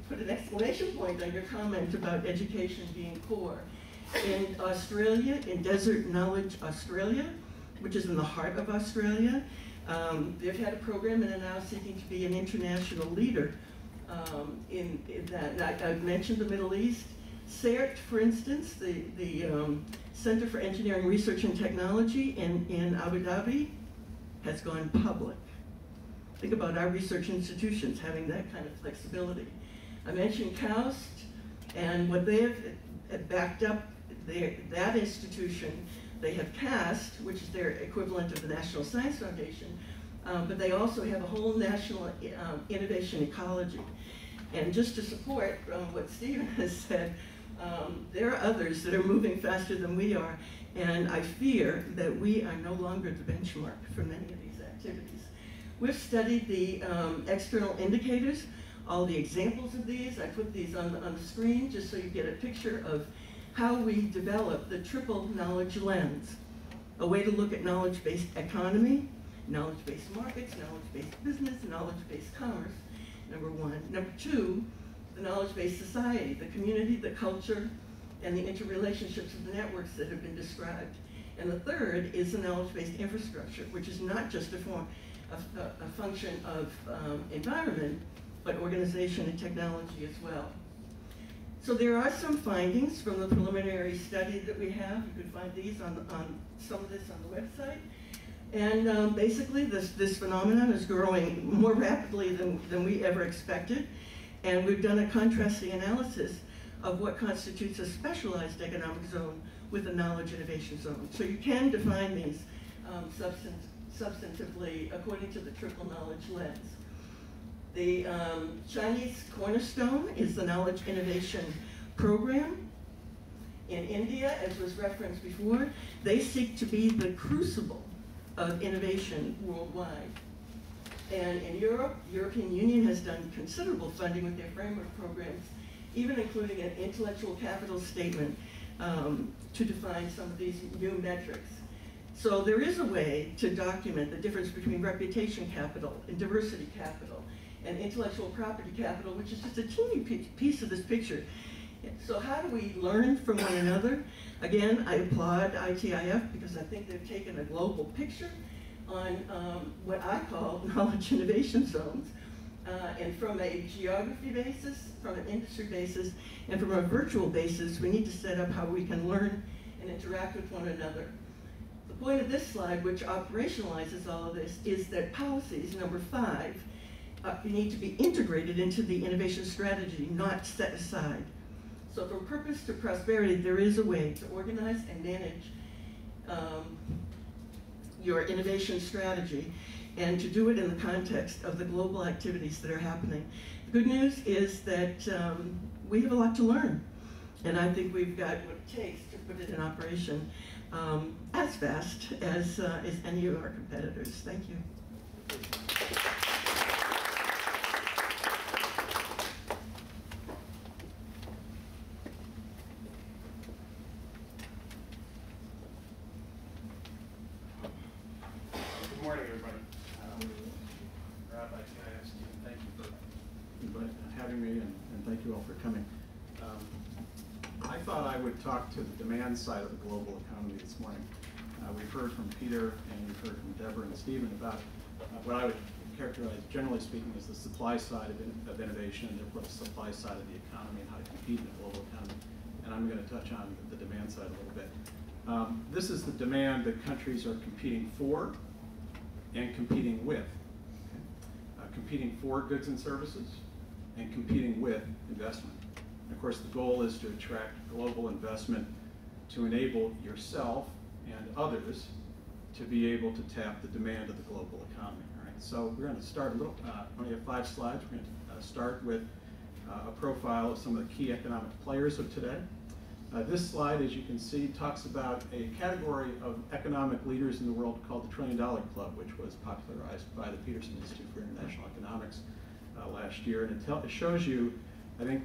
put an exclamation point on your comment about education being core. In Australia, in Desert Knowledge Australia, which is in the heart of Australia, they've had a program and are now seeking to be an international leader in that. And I've mentioned the Middle East. CERT, for instance, the Center for Engineering Research and Technology in Abu Dhabi has gone public. Think about our research institutions having that kind of flexibility. I mentioned KAUST and what they have backed up that institution. They have CAST, which is their equivalent of the National Science Foundation, but they also have a whole national innovation ecology. And just to support what Stephen has said, there are others that are moving faster than we are, and I fear that we are no longer the benchmark for many of these activities. We've studied the external indicators, all the examples of these. I put these on the screen just so you get a picture of how we develop the triple knowledge lens, a way to look at knowledge-based economy, knowledge-based markets, knowledge-based business, knowledge-based commerce, number one. Number two, the knowledge-based society, the community, the culture, and the interrelationships of the networks that have been described. And the third is the knowledge-based infrastructure, which is not just a function of environment, but organization and technology as well. So there are some findings from the preliminary study that we have. You can find these on some of this on the website. And basically, this phenomenon is growing more rapidly than we ever expected. And we've done a contrasting analysis of what constitutes a specialized economic zone with a knowledge innovation zone. So you can define these substantively according to the triple knowledge lens. The Chinese cornerstone is the Knowledge Innovation Program. In India, as was referenced before, they seek to be the crucible of innovation worldwide. And in Europe, the European Union has done considerable funding with their framework programs, even including an intellectual capital statement to define some of these new metrics. So there is a way to document the difference between reputation capital and diversity capital and intellectual property capital, which is just a teeny piece of this picture. So how do we learn from one another? Again, I applaud ITIF because I think they've taken a global picture on what I call knowledge innovation zones. And from a geography basis, from an industry basis, and from a virtual basis, we need to set up how we can learn and interact with one another. The point of this slide, which operationalizes all of this, is that policies, number 5, need to be integrated into the innovation strategy, not set aside. So from purpose to prosperity, there is a way to organize and manage your innovation strategy and to do it in the context of the global activities that are happening. The good news is that we have a lot to learn, and I think we've got what it takes to put it in operation as fast as any of our competitors. Thank you. Good morning, everybody. Rabbi Caine, Stephen, thank you for having me, and thank you all for coming. I thought I would talk to the demand side of the global economy this morning. We've heard from Peter and we've heard from Debra and Stephen about what I would characterize, generally speaking, as the supply side of innovation, and therefore the supply side of the economy and how to compete in the global economy. And I'm going to touch on the demand side a little bit. This is the demand that countries are competing for and competing with. Okay? Competing for goods and services and competing with investment. And of course, the goal is to attract global investment to enable yourself and others to be able to tap the demand of the global economy. All right? So we're going to start a little, we only have 5 slides. We're going to start with a profile of some of the key economic players of today. This slide, as you can see, talks about a category of economic leaders in the world called the $1 Trillion Club, which was popularized by the Peterson Institute for International Economics last year. And it shows you, I think,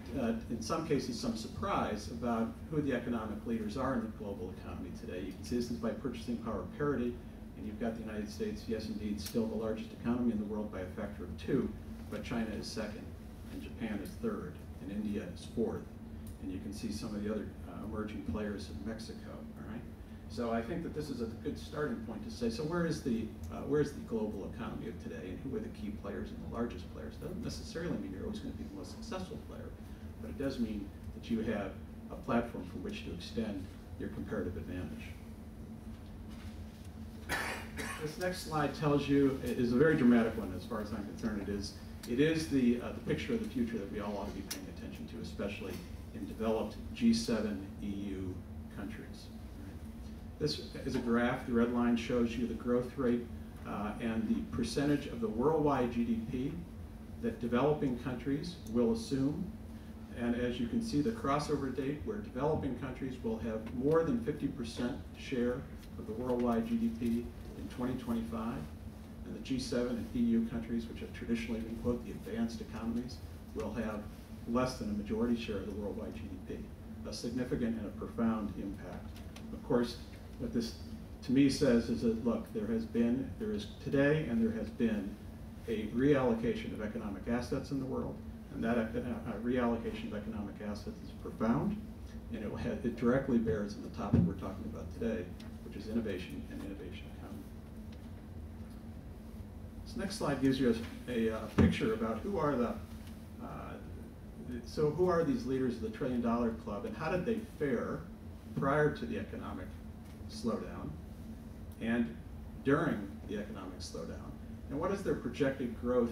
in some cases, some surprise about who the economic leaders are in the global economy today. You can see this is by purchasing power parity, and you've got the United States, yes indeed, still the largest economy in the world by a factor of 2, but China is second, and Japan is third, and India is fourth. And you can see some of the other emerging players in Mexico, all right? So I think that this is a good starting point to say, so where's the global economy of today, and who are the key players and the largest players? Doesn't necessarily mean you're always going to be the most successful player, but it does mean that you have a platform from which to extend your comparative advantage. This next slide tells you, is a very dramatic one as far as I'm concerned. It is the picture of the future that we all ought to be paying attention to, especially in developed G7 EU countries. This is a graph. The red line shows you the growth rate and the percentage of the worldwide GDP that developing countries will assume. And as you can see, the crossover date where developing countries will have more than 50% share of the worldwide GDP in 2025. And the G7 and EU countries, which have traditionally been, quote, the advanced economies, will have less than a majority share of the worldwide GDP. A significant and a profound impact. Of course, what this to me says is that, look, there is today and there has been a reallocation of economic assets in the world, and that reallocation of economic assets is profound, and it directly bears on the topic we're talking about today, which is innovation and innovation economy. This next slide gives you a picture about who are who are these leaders of the $1 Trillion Club, and how did they fare prior to the economic slowdown and during the economic slowdown, and what is their projected growth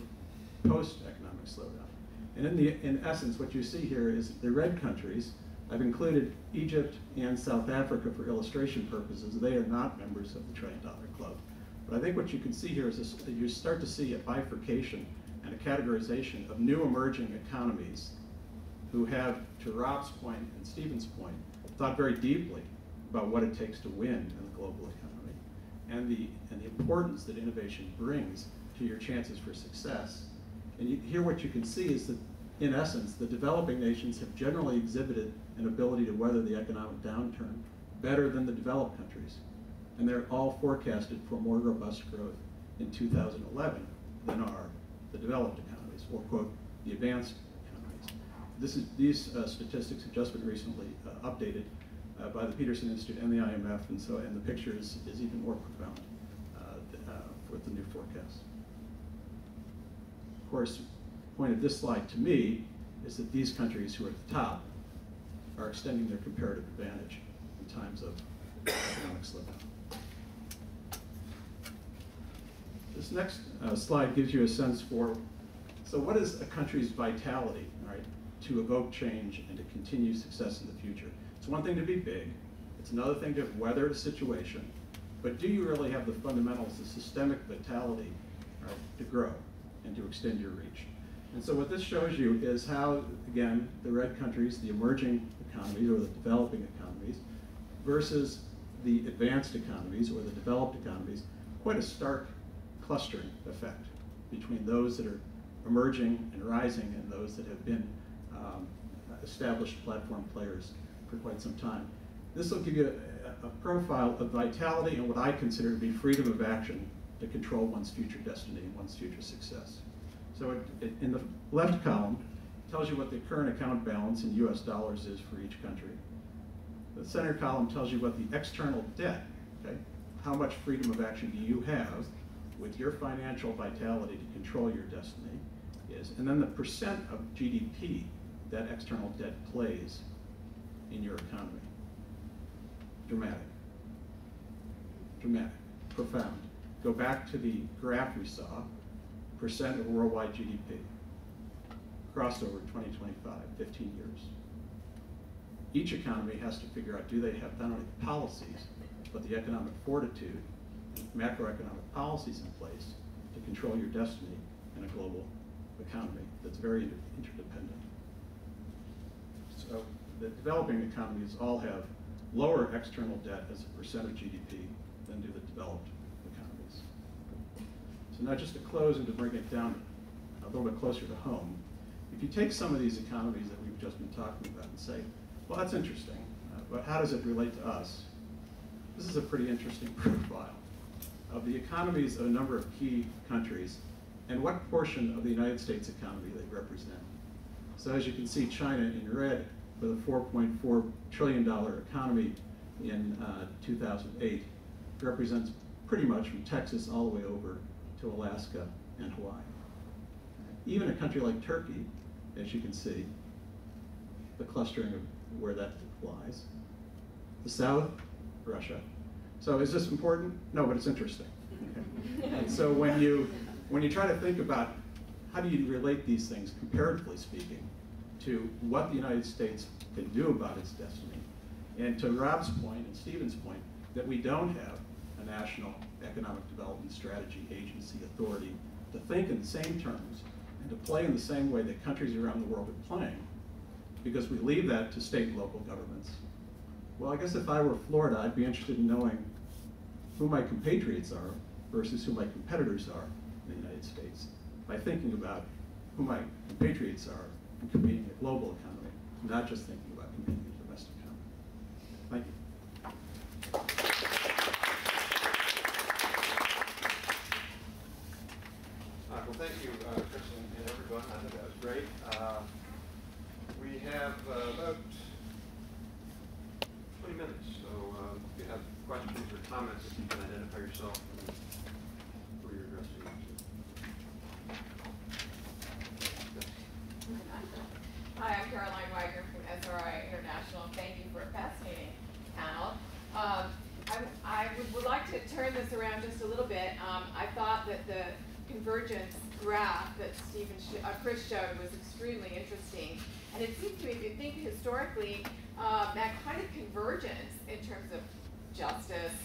post-economic slowdown? And in essence, what you see here is the red countries. I've included Egypt and South Africa for illustration purposes. They are not members of the $1 Trillion Club. But I think what you can see here is you start to see a bifurcation and a categorization of new emerging economies who have, to Rob's point and Stephen's point, thought very deeply about what it takes to win in the global economy and the importance that innovation brings to your chances for success. And here what you can see is that, in essence, the developing nations have generally exhibited an ability to weather the economic downturn better than the developed countries. And they're all forecasted for more robust growth in 2011 than are the developed economies, or, quote, the advanced economies. These statistics have just been recently updated by the Peterson Institute and the IMF, and the picture is even more profound with the new forecast. Of course, the point of this slide to me is that these countries who are at the top are extending their comparative advantage in times of economic slowdown. This next slide gives you a sense for, so what is a country's vitality, right, to evoke change and to continue success in the future? It's one thing to be big, it's another thing to have weathered a situation, but do you really have the fundamentals, the systemic vitality, right, to grow and to extend your reach? And so what this shows you is how, again, the red countries, the emerging economies or the developing economies, versus the advanced economies or the developed economies, quite a stark clustering effect between those that are emerging and rising and those that have been established platform players for quite some time. This will give you a profile of vitality and what I consider to be freedom of action to control one's future destiny and one's future success. So in the left column, it tells you what the current account balance in US dollars is for each country. The center column tells you what the external debt, okay, how much freedom of action do you have with your financial vitality to control your destiny is, and then the percent of GDP that external debt plays in your economy. Dramatic, dramatic, profound. Go back to the graph we saw, percent of worldwide GDP, crossover 2025, 15 years. Each economy has to figure out, do they have not only the policies, but the economic fortitude, macroeconomic policies in place to control your destiny in a global economy that's very interdependent. So the developing economies all have lower external debt as a percent of GDP than do the developed economies. So now just to close and to bring it down a little bit closer to home, if you take some of these economies that we've just been talking about and say, well, that's interesting, but how does it relate to us? This is a pretty interesting profile of the economies of a number of key countries and what portion of the United States economy they represent. So as you can see, China in red with a $4.4 trillion economy in 2008 represents pretty much from Texas all the way over to Alaska and Hawaii. Even a country like Turkey, as you can see, the clustering of where that lies. The South, Russia. So is this important? No, but it's interesting. Okay. And so when you try to think about how do you relate these things, comparatively speaking, to what the United States can do about its destiny, and to Rob's point and Stephen's point, that we don't have a national economic development strategy, agency, authority to think in the same terms and to play in the same way that countries around the world are playing, because we leave that to state and local governments. Well, I guess if I were Florida, I'd be interested in knowing who my compatriots are versus who my competitors are in the United States, by thinking about who my compatriots are and competing in a global economy, not just thinking about competing in the domestic economy. Thank you. Well, thank you, Chris and everyone. I think that was great. We have about 20 minutes, so if you have questions or comments, if you can identify yourself and who you're addressing. Hi, I'm Caroline Wagner from SRI International. Thank you for a fascinating panel. I would like to turn this around just a little bit. I thought that the convergence graph that Chris showed was extremely interesting. And it seems to me, if you think historically, that kind of convergence in terms of justice,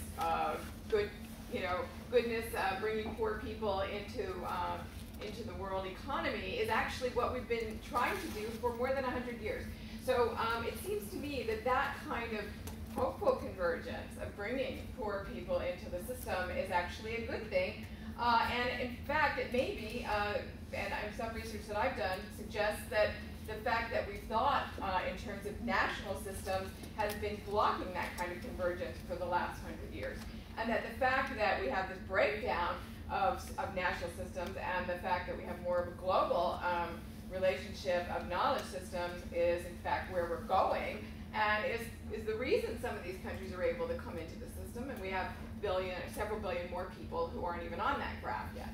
goodness, bringing poor people into the world economy is actually what we've been trying to do for more than 100 years. So it seems to me that that kind of hopeful convergence of bringing poor people into the system is actually a good thing. And in fact, it may be, and some research that I've done suggests that the fact that we've thought in terms of national systems has been blocking that kind of convergence for the last 100 years. And that the fact that we have this breakdown of national systems and the fact that we have more of a global relationship of knowledge systems is in fact where we're going, and is the reason some of these countries are able to come into the system, and we have several billion more people who aren't even on that graph yet.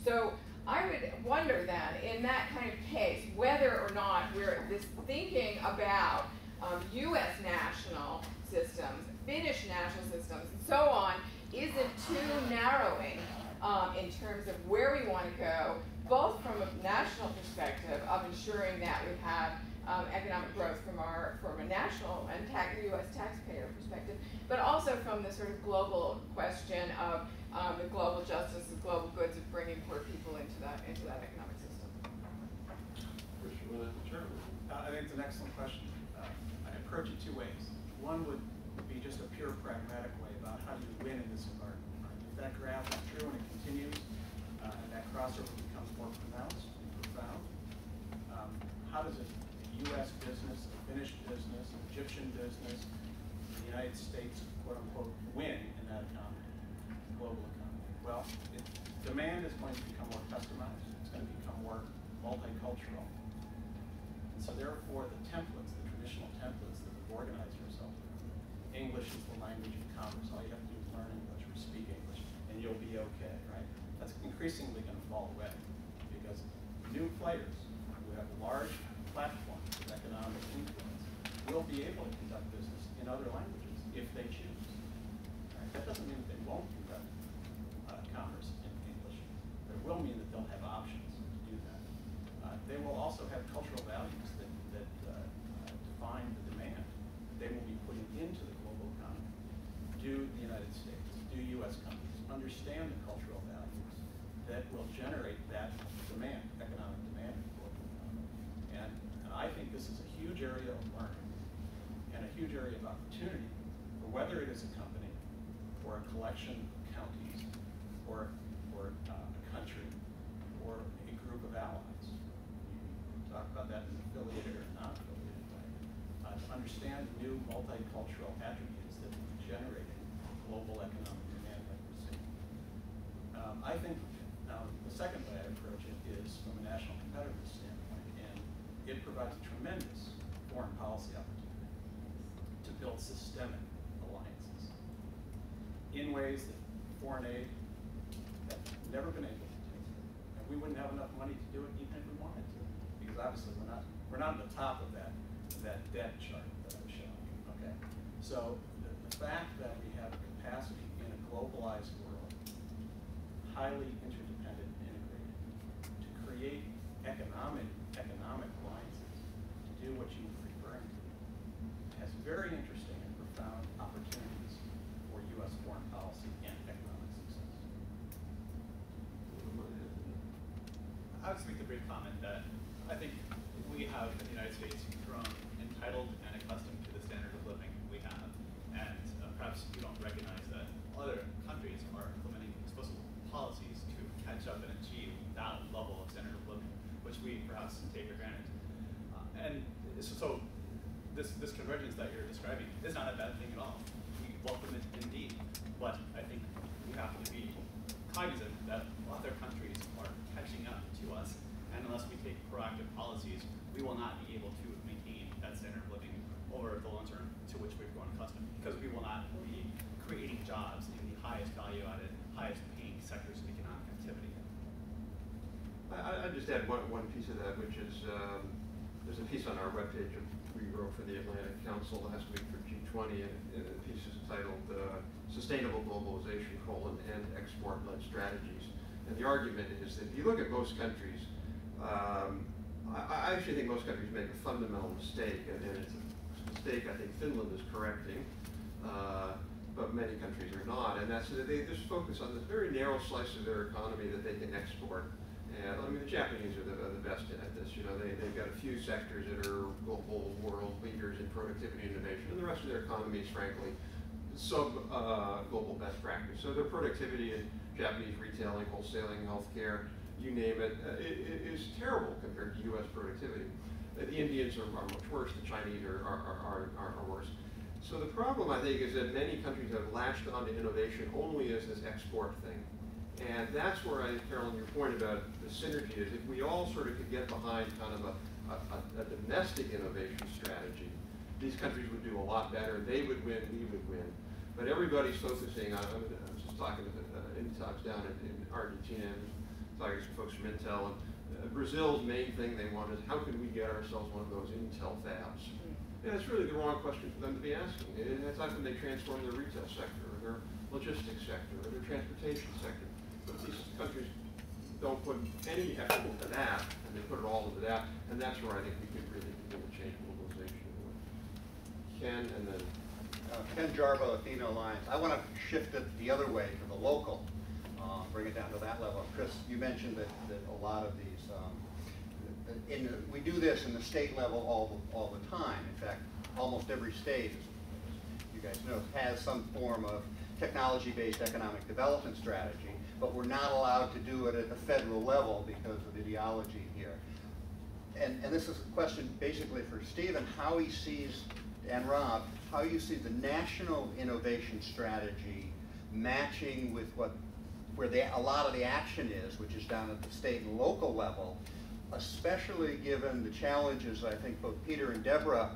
So I would wonder then, in that kind of case, whether or not we're thinking about US national systems, Finnish national systems, and so on, isn't too narrowing in terms of where we want to go, both from a national perspective of ensuring that we have economic growth from a national and US taxpayer perspective, but also from the sort of global question of the global justice and global goods of bringing poor people into that economic system. I think it's an excellent question. I approach it two ways. One would be just a pure pragmatic way about how do you win in this environment. If that graph is true and it continues, and that crossover becomes more pronounced and profound, how does a U.S. business, a Finnish business, an Egyptian business, the United States, quote unquote, win in that economy, global economy? Well, demand is going to become more customized. It's going to become more multicultural. And so therefore, the templates, the traditional templates that we've organized ourselves around, English is the language of commerce. All you have to do is learn English or speak English, and you'll be okay, right? That's increasingly going to fall away because new players who have large platforms of economic influence will be able to conduct business in other languages if they choose. Right? That doesn't mean that they won't conduct commerce in English, but it will mean that they'll have options to do that. They will also have cultural values that define the demand they will be putting into the global economy. Do the United States, do U.S. companies understand the cultural values that will generate that demand, economic demand in the global economy? And I think this is a huge area of learning huge area of opportunity for whether it is a company or a collection of counties or a country or a group of allies. You talk about that in an affiliated or non-affiliated way. To understand the new multicultural attributes that will be generating global economic demand like we're seeing. I think the second way I approach it is from a national competitiveness standpoint, and it provides a tremendous foreign policy opportunity to build systemic alliances in ways that foreign aid have never been able to do. And we wouldn't have enough money to do it even if we wanted to, because obviously we're not at the top of that debt chart that I was showing you. Okay, so the fact that we have a capacity in a globalized world, highly interdependent and integrated, to create economic alliances, to do what you were referring to, has very interesting and profound opportunities for U.S. foreign policy and economic success. I would make the brief comment that I think we have in the United States grown entitled and accustomed to the standard of living we have, and perhaps you don't recognize that other countries are implementing explicit policies to catch up and achieve that level of standard of living, which we perhaps take for granted. And so this convergence that you're describing is not a bad thing at all. We welcome it indeed, but I think we have to be cognizant that other countries are catching up to us, and unless we take proactive policies, we will not be able to maintain that standard of living over the long term to which we've grown accustomed, because we will not be creating jobs in the highest value-added, highest paying sectors of economic activity. I'd just add one piece of that, which is there's a piece on our webpage we wrote for the Atlantic Council last week for G20, and the piece is titled Sustainable Globalization, and Export-Led Strategies. And the argument is that if you look at most countries, I actually think most countries make a fundamental mistake, and it's a mistake I think Finland is correcting, but many countries are not, and that's that they just focus on this very narrow slice of their economy that they can export. And I mean, the Japanese are the best at this. You know, they've got a few sectors that are global world leaders in productivity and innovation, and the rest of their economy is frankly global best practice. So their productivity in Japanese retailing, wholesaling, healthcare, you name it, is terrible compared to U.S. productivity. The Indians are much worse. The Chinese are worse. So the problem, I think, is that many countries have latched onto innovation only as this export thing. And that's where I think, Carolyn, your point about the synergy is if we all sort of could get behind kind of a domestic innovation strategy, these countries would do a lot better. They would win, we would win. But everybody's focusing on, I was just talking to Intox down in Argentina, and talking to some folks from Intel, and Brazil's main thing they want is how can we get ourselves one of those Intel fabs? And it's really the wrong question for them to be asking. It's how can they transform their retail sector, or their logistics sector, or their transportation sector. But these countries don't put any effort into that, and they put it all into that, and that's where I think we could really begin to change globalization. Ken, and then Ken Jarbo, Athena Alliance. I want to shift it the other way to the local, bring it down to that level. Chris, you mentioned that a lot of these, we do this in the state level all the time. In fact, almost every state, as you guys know, has some form of technology-based economic development strategy, but we're not allowed to do it at the federal level because of ideology here. And this is a question basically for Stephen, how he sees, and Rob, how you see the national innovation strategy matching with where a lot of the action is, which is down at the state and local level, especially given the challenges I think both Peter and Debra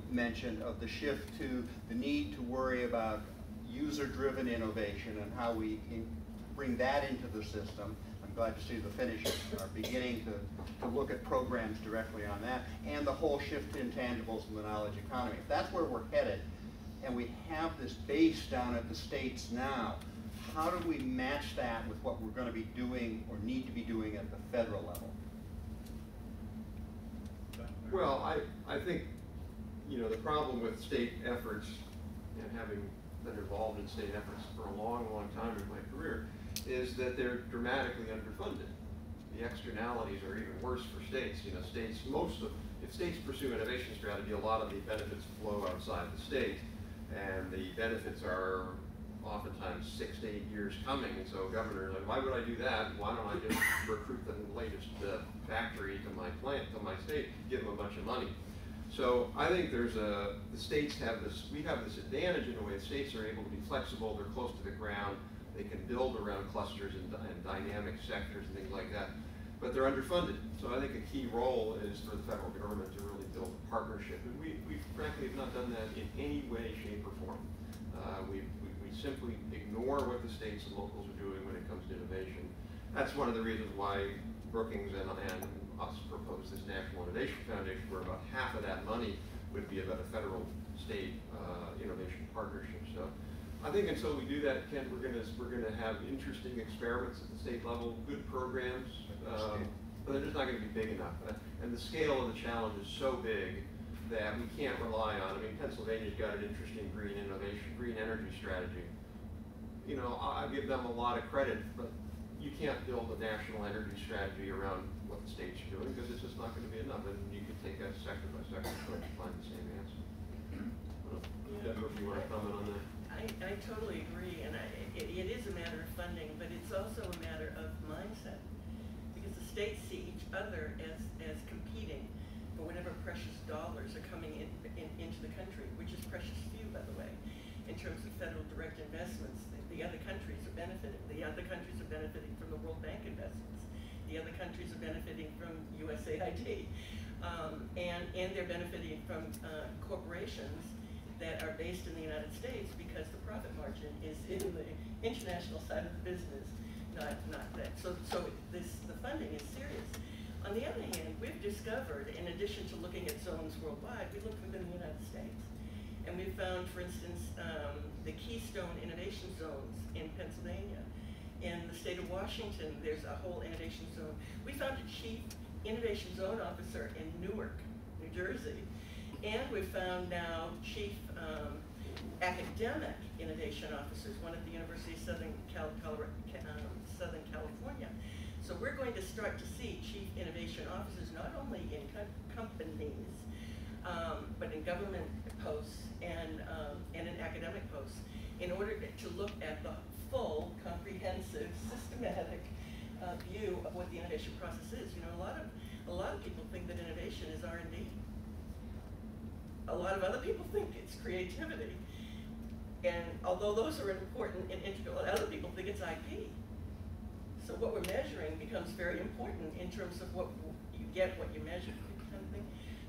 mentioned of the shift to the need to worry about user-driven innovation and how we bring that into the system. I'm glad to see the Finnish are beginning to look at programs directly on that, and the whole shift to intangibles in the knowledge economy. If that's where we're headed, and we have this base down at the states now, how do we match that with what we're going to be doing or need to be doing at the federal level? well, I think, you know, the problem with state efforts, and having been involved in state efforts for a long, long time in my career, is that they're dramatically underfunded. the externalities are even worse for states. You know, if states pursue innovation strategy, a lot of the benefits flow outside the state, and the benefits are oftentimes 6 to 8 years coming. And so governors, like, why would I do that? Why don't I just recruit the latest factory to my plant, to my state, give them a bunch of money? So I think the states have this, we have this advantage in a way. The states are able to be flexible, they're close to the ground, they can build around clusters and dynamic sectors and things like that, but they're underfunded. So I think a key role is for the federal government to really build a partnership. And we frankly have not done that in any way, shape, or form. We simply ignore what the states and locals are doing when it comes to innovation. That's one of the reasons why Brookings and us proposed this National Innovation Foundation, where about half of that money would be about a federal state innovation partnership. So I think until we do that, Ken, we're gonna have interesting experiments at the state level, good programs, but they're just not gonna be big enough. And the scale of the challenge is so big that we can't rely on. I mean, Pennsylvania's got an interesting green energy strategy. You know, I give them a lot of credit, but you can't build a national energy strategy around what the states are doing, because it's just not going to be enough. And you can take that sector by sector approach to find the same answer. Debra, if you want to comment on that. I totally agree, and it is a matter of funding, but it's also a matter of mindset, because the states see each other as competing for whatever precious dollars are coming into the country, which is precious few, by the way, in terms of federal direct investments. The other countries are benefiting. The other countries are benefiting from the World Bank investments. The other countries are benefiting from USAID, and they're benefiting from corporations that are based in the United States, because the profit margin is in the international side of the business, not that. So the funding is serious. On the other hand, we've discovered, in addition to looking at zones worldwide, we looked within the United States. And we found, for instance, the Keystone Innovation Zones in Pennsylvania. In the state of Washington, there's a whole innovation zone. We found a chief innovation zone officer in Newark, New Jersey. And we found now chief academic innovation officers, one at the University of Southern California. So we're going to start to see chief innovation officers not only in companies, but in government posts and in academic posts, in order to look at the full, comprehensive, systematic view of what the innovation process is. You know, a lot of people think that innovation is R&D. A lot of other people think it's creativity. And although those are important and integral, other people think it's IP. So what we're measuring becomes very important in terms of what you get, what you measure, kind of thing.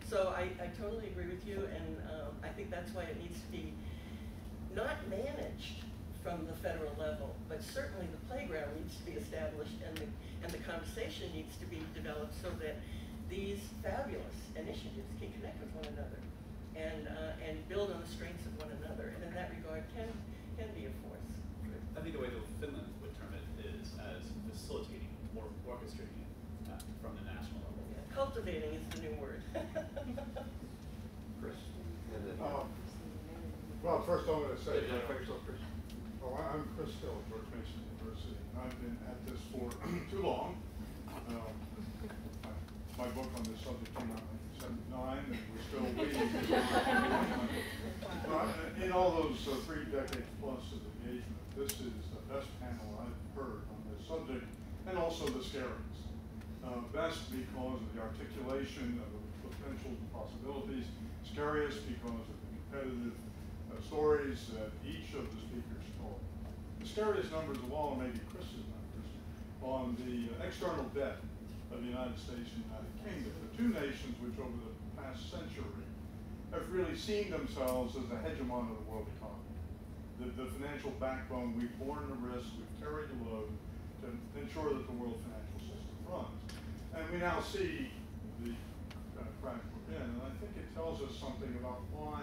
So I totally agree with you, and I think that's why it needs to be not managed from the federal level, but certainly the playground needs to be established, and the conversation needs to be developed so that these fabulous initiatives can connect with one another and build on the strengths of one another, and in that regard can be a force. I think the way that Finland would term it is as facilitating or orchestrating from the national level. Yeah, cultivating is the new word. Chris? And then, Well, first I want to say, identify yourself, Chris. I'm Chris Still at George Mason University. I've been at this for too long. My book on this subject came out in 1979, and we're still waiting. In all those 3 decades plus of engagement, this is the best panel I've heard on this subject, and also the scariest. Best because of the articulation of the potential possibilities, scariest because of the competitive stories that each of the speakers told. The scariest numbers of all are maybe Chris's numbers on the external debt of the United States and United Kingdom, the two nations which over the past century have really seen themselves as the hegemon of the world economy. The financial backbone, we've borne the risk, we've carried the load to ensure that the world financial system runs. And we now see the crack we're in, and I think it tells us something about why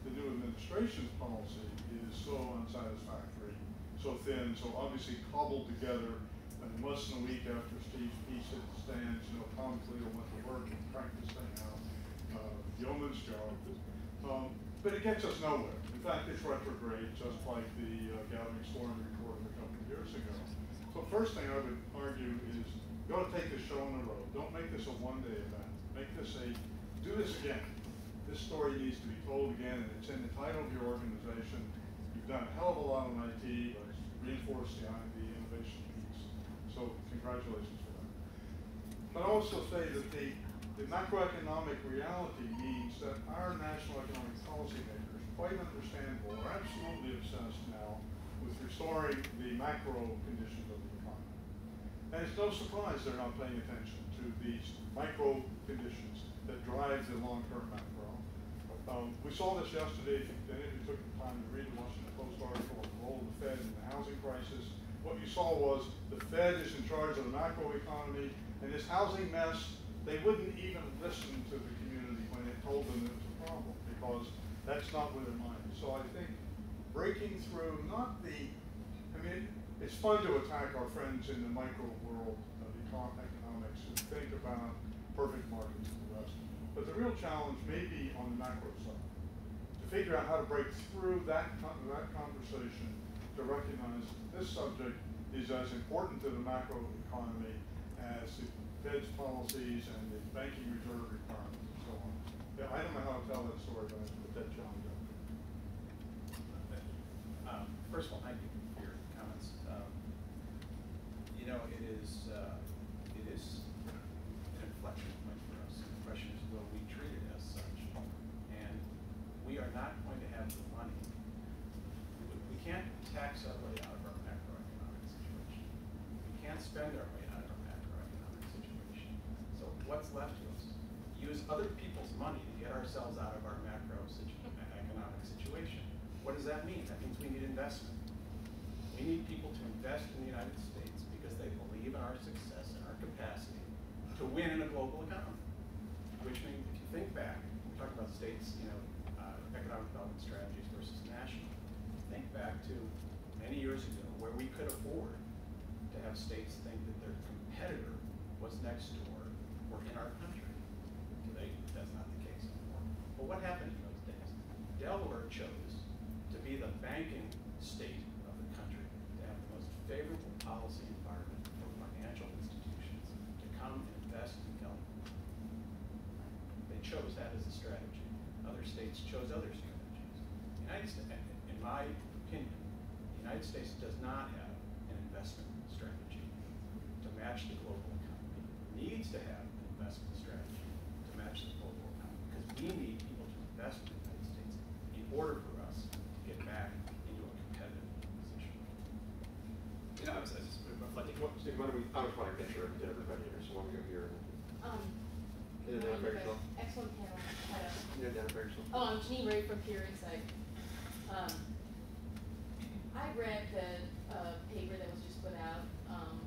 the new administration's policy is so unsatisfactory, so thin, so obviously cobbled together in less than a week after Steve's piece hit the stands. Tom Cleo went to work and cranked this thing out, yeoman's job. But it gets us nowhere. In fact, it's retrograde, just like the gathering storm report a couple of years ago. So first thing I would argue is You ought to take this show on the road. Don't make this a one-day event. Make this do this again. This story needs to be told again, and it's in the title of your organization. You've done a hell of a lot on IT, but it's reinforced the innovation piece. So congratulations for that. But I also say that the macroeconomic reality means that our national economic policymakers, quite understandable, are absolutely obsessed now with restoring the macro conditions of the economy. And it's no surprise they're not paying attention to these micro conditions that drive the long-term macro. We saw this yesterday. If any of you took the time to read the Washington Post article on the role of the Fed in the housing crisis, what you saw was the Fed is in charge of the macro economy, and this housing mess, they wouldn't even listen to the community when it told them it was a problem, because that's not where their mind is. So I think breaking through, it's fun to attack our friends in the micro world of economics who think about perfect markets and the rest. But the real challenge may be on the macro side, to figure out how to break through that conversation, to recognize that this subject is as important to the macro economy as the Fed's policies and the banking reserve requirements and so on. Yeah, I don't know how to tell that story, but I put that challenge up. First of all, thank you for your comments. It is an inflection point for us. The question is, will we treat it as such? And we are not going to have the money. We can't tax our way out of our macroeconomic situation. We can't spend our way out of our macroeconomic situation. So what's left to us? Use other people's money to get ourselves out of our macroeconomic situation. What does that mean? That means we need investment. We need people to invest in the United States because they believe in our success and our capacity to win in a global economy. Which means, if you think back, we talk about states, economic development strategies versus national. Think back to many years ago where we could afford to have states think that their competitor was next door or in our country. Today, that's not the case anymore. But what happened in those days? Delaware chose to be the banking state of the country, to have the most favorable policy environment for financial institutions to come and invest in Delaware. They chose that as a strategy. Other states chose other strategies. In my opinion, the United States does not have an investment strategy to match the global economy. It needs to have an investment strategy to match the global economy, because we need people to invest in the United States in order for us to get back into a competitive position. I was just reflecting. Steve, why don't we, I was want to make sure get everybody here, so why don't we go here? Excellent panel. Oh, I'm Janine Ray from Peer Insight. I read the paper that was just put out on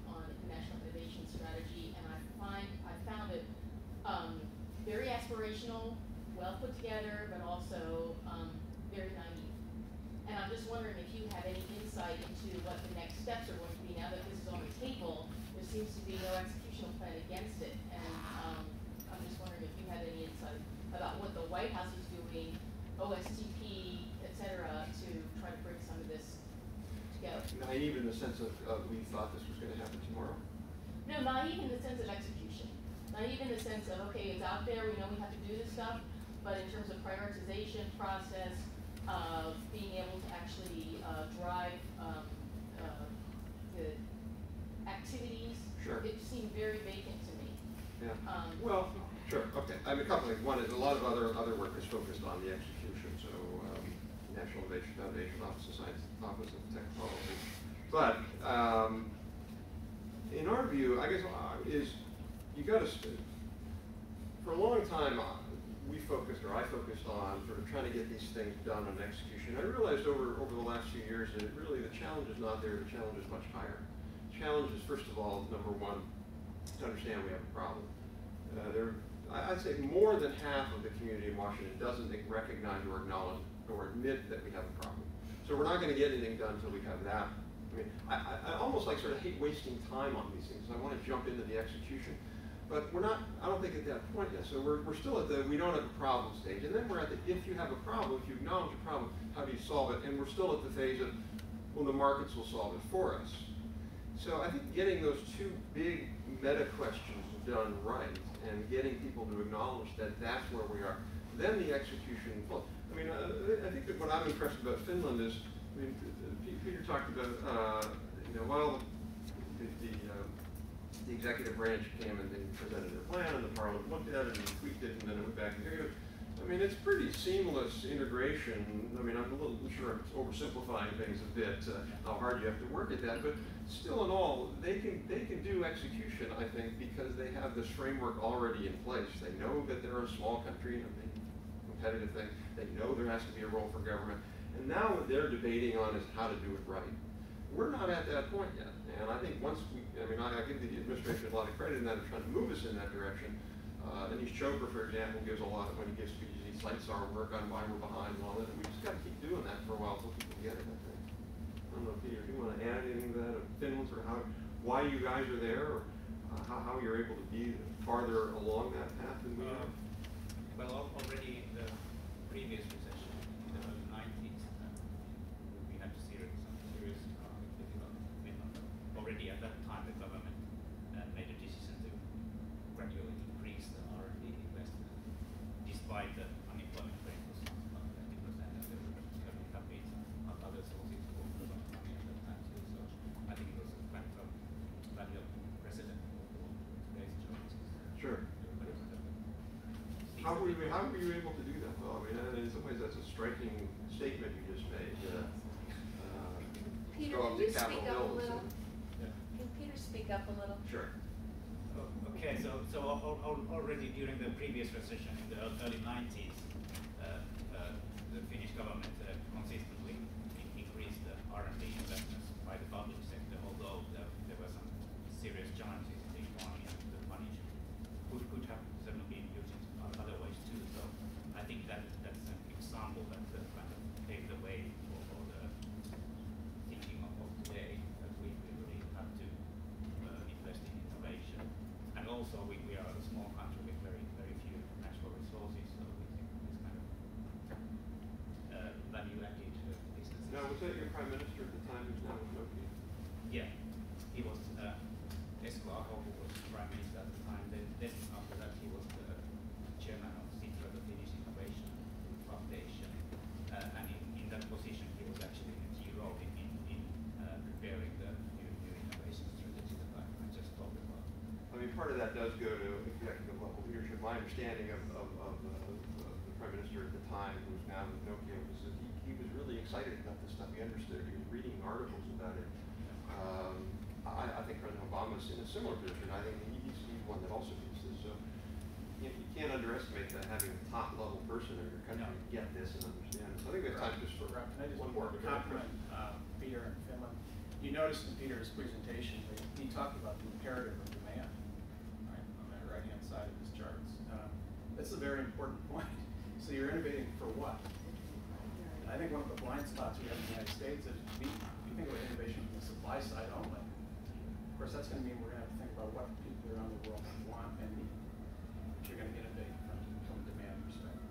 National Innovation Strategy, and I found it very aspirational, well put together, but also very naive. And I'm just wondering if you have any insight into what the next steps are going to be now that this is on the table. There seems to be no executional plan against it, and I'm just wondering if you had any insight about what the White House is doing, OSTP, et cetera, to try to bring some of this together. Naive in the sense of we thought this was going to happen tomorrow? No, naive in the sense of execution. Naive in the sense of, okay, it's out there, we know we have to do this stuff, but in terms of prioritization process, being able to actually drive the activities, sure. It seemed very vacant to me. Yeah. Well, sure. Okay. I mean, a couple of things. One is a lot of other work is focused on the execution. So, National Innovation Foundation, Office of Science, Office of Technology. But in our view, I guess is you got to. For a long time, I focused on sort of trying to get these things done on execution. I realized over the last few years that really the challenge is not there. The challenge is much higher. The challenge is, first of all, number one, to understand we have a problem. I'd say more than half of the community in Washington doesn't recognize or acknowledge or admit that we have a problem. So we're not going to get anything done until we have that. I mean, I almost like sort of hate wasting time on these things. I want to jump into the execution. But we're not, I don't think at that point yet. So we're still at the we don't have a problem stage. And then we're at the if you have a problem, if you acknowledge a problem, how do you solve it? And we're still at the phase of, well, the markets will solve it for us. So I think getting those two big meta questions done right and getting people to acknowledge that that's where we are, then the execution. Well, I mean, I think that what I'm impressed about Finland is, I mean, Peter talked about, well, the executive branch came and they presented their plan, and the parliament looked at it and tweaked it, and then it went back and executive. I mean, it's pretty seamless integration. I mean, I'm a little sure I'm oversimplifying things a bit, how hard you have to work at that, but still in all, they can do execution, I think, because they have this framework already in place. They know that they're a small country, and a big competitive thing. They know there has to be a role for government. And now what they're debating on is how to do it right. We're not at that point yet. And I think once we, I mean, I give the administration a lot of credit in that, of trying to move us in that direction. Anish Chopra, for example, gives a lot, when he gives speeches, he cites our work on why we're behind and all that. And we just got to keep doing that for a while until people get it, I think. I don't know, Peter, do you want to add anything to that, of Finland's, or why you guys are there, or how you're able to be farther along that path than we are? Well, already in the previous recession, in the early 90s, we had some serious economic difficulties in Finland. Already at that time, the government made a decision to gradually increase the R&D investment, despite the unemployment rate was about 20%, and there were campaigns on other sources for money at that time too. So I think it was a kind of valuable precedent for today's jobs. Sure. How were you able to do that? Well, I mean, in some ways, that's a striking statement you just made. Peter, go can up you to Capitol speak up a Hill and little? Yeah. Can Peter speak up a little? Sure. Okay, so already during the previous recession in the early 90s, the Finnish government consistently increased the R&D investments by the public sector, although there were some serious challenges in the economy, and the money could have certainly been used in other ways too. So I think that's an example that kind of paved the way for the thinking of today, that we really have to invest in innovation. And also we are a small country with very few natural resources, so we think this kind of value-added business. Now, was that your prime minister at the time, who's now with Nokia? Yeah, he was Ezell, who was prime minister at the time. Then after that, he was the chairman of Sitra, the Finnish Innovation Foundation, and in that position, he was actually in a key role in preparing the new innovation strategy that I just talked about. I mean, part of that does go to executive level leadership. My understanding of the prime minister at the time, who's now with Nokia, was that he was really excited about this stuff. He understood. He was reading articles about it. I think President Obama's in a similar position. I think he's one that also gets this. So you can't underestimate that, having a top level person in your country get this and understand it. So I think we have time just for Can I just one more. compliment Peter in Finland? You noticed in Peter's presentation that he talked about the imperative of demand, right, on that right-hand side of his charts. That's a very important point. So you're innovating for what? And I think one of the blind spots we have in the United States is we think about innovation from the supply side only. Of course, that's going to mean we're going to have to think about what people around the world want and need, if you're going to innovate from a demand perspective.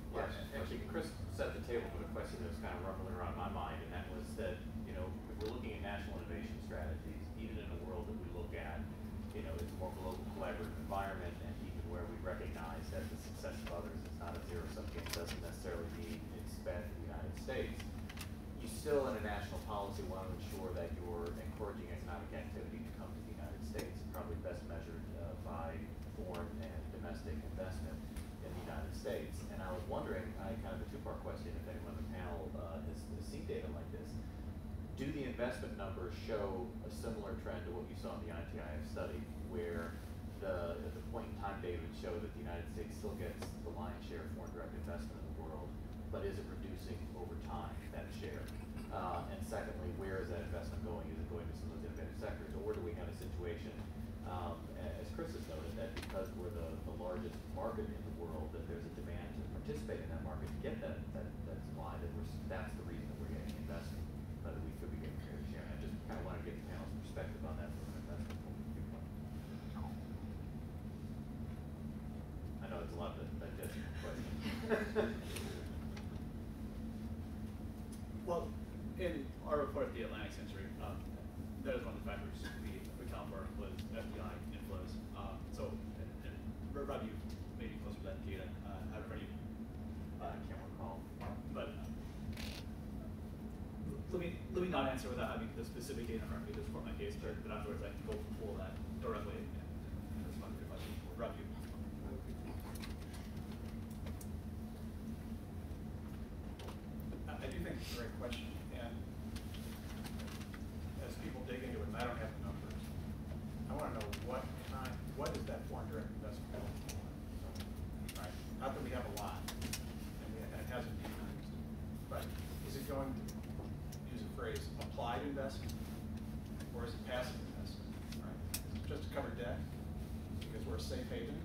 Yes, actually, Chris set the table for the question that was kind of rumbling around my mind, and that was that, if we're looking at national innovation strategies, even in a world that we look at, it's a more global collaborative environment, and even where we recognize that the success of others is not a zero-sum game, doesn't necessarily mean it's bad for the United States. You still, in a national policy, want to ensure that you're encouraging economic activity to come to the United States, probably best measured by foreign and domestic investment in the United States. And I was wondering, kind of a two-part question, if anyone on the panel has seen data like this. Do the investment numbers show a similar trend to what you saw in the ITIF study, where the point in time data would show that the United States still gets the lion's share of foreign direct investment in the world, but is it reducing over time, that share? And secondly, where is that investment going? Is it going to some of those innovative sectors, or do we have a situation, as Chris has noted, that because we're the largest market in the world, that there's a demand to participate in that market to get that supply, that's the reason that we're getting investment, that we could be getting a fair share. I just kind of want to get the panel's perspective on that from an investment viewpoint. I know it's a lot to digest in the question. Well, in our report, The Atlantic Century, specific data in front of me to support my case, but afterwards I can go pull that directly and respond to your question or drop you. I do think it's a great question, and as people dig into it, and I don't have the numbers, I want to know what is that foreign direct investment going for? Right? Not that we have a lot, and it hasn't been used, but is it going to, use a phrase, applied investment, or is it passive investment? Right? Is it just to cover debt because we're a safe haven,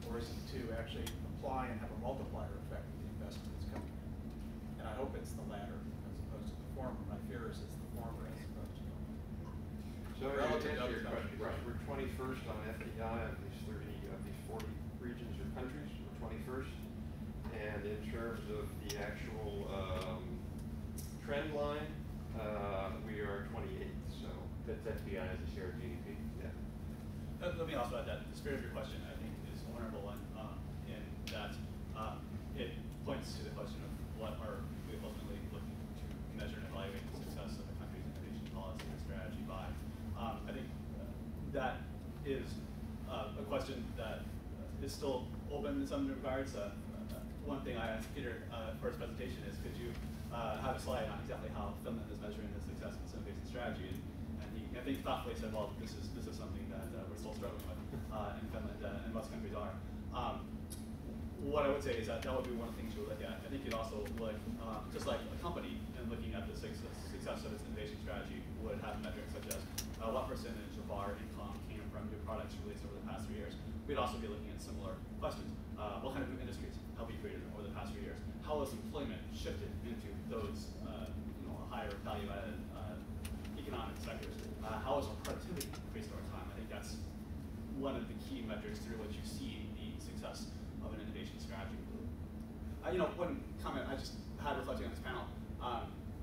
or is it to actually apply and have a multiplier effect with the investment that's coming in? And I hope it's the latter as opposed to the former. My fear is it's the former as opposed to the latter. So Relative to to answer your other question, countries. we're 21st on FDI of these 30, of these 40 regions or countries. We're 21st, and in terms of the actual trend line, we are 28th. So That's FDI as a share of GDP. yeah. Let me also add that the spirit of your question, I think, is a wonderful one in that it points to the question of what are we ultimately looking to measure and evaluate the success of the country's innovation policy and strategy by. I think that is a question that is still open in some regards. One thing I asked Peter for his presentation is, could you have a slide on exactly how Finland is measuring the success of its innovation strategy? And he, I think, thoughtfully said, well, this is something that we're still struggling with in Finland, and most countries are. What I would say is that would be one of the things you would look at. I think you'd also look, just like a company, in looking at the success of its innovation strategy would have metrics such as what percentage of our income came from new products released over the past 3 years. We'd also be looking at similar questions. What kind of new industries have we created over the past few years? How has employment shifted into those higher value-added economic sectors? How has our productivity increased over time? I think that's one of the key metrics through which you see the success of an innovation strategy. One comment I just had reflecting on this panel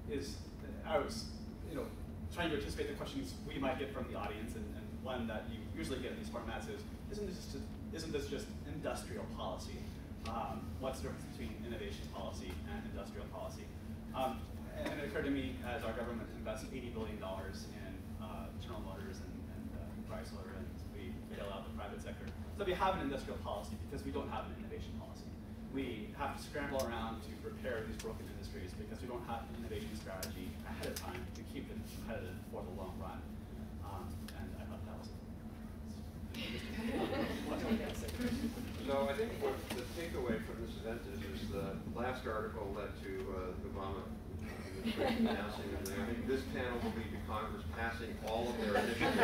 is I was, trying to anticipate the questions we might get from the audience, and one that you usually get in these formats is, isn't this just industrial policy? What's the difference between innovation policy and industrial policy? And it occurred to me as our government invests $80 billion in General Motors and Chrysler, and we bail out the private sector. So we have an industrial policy because we don't have an innovation policy. We have to scramble around to repair these broken industries because we don't have an innovation strategy ahead of time to keep it competitive for the long run. And I thought that was So I think what the takeaway from this event is the last article led to the Obama announcing, and I think this panel will lead to Congress passing all of their initiatives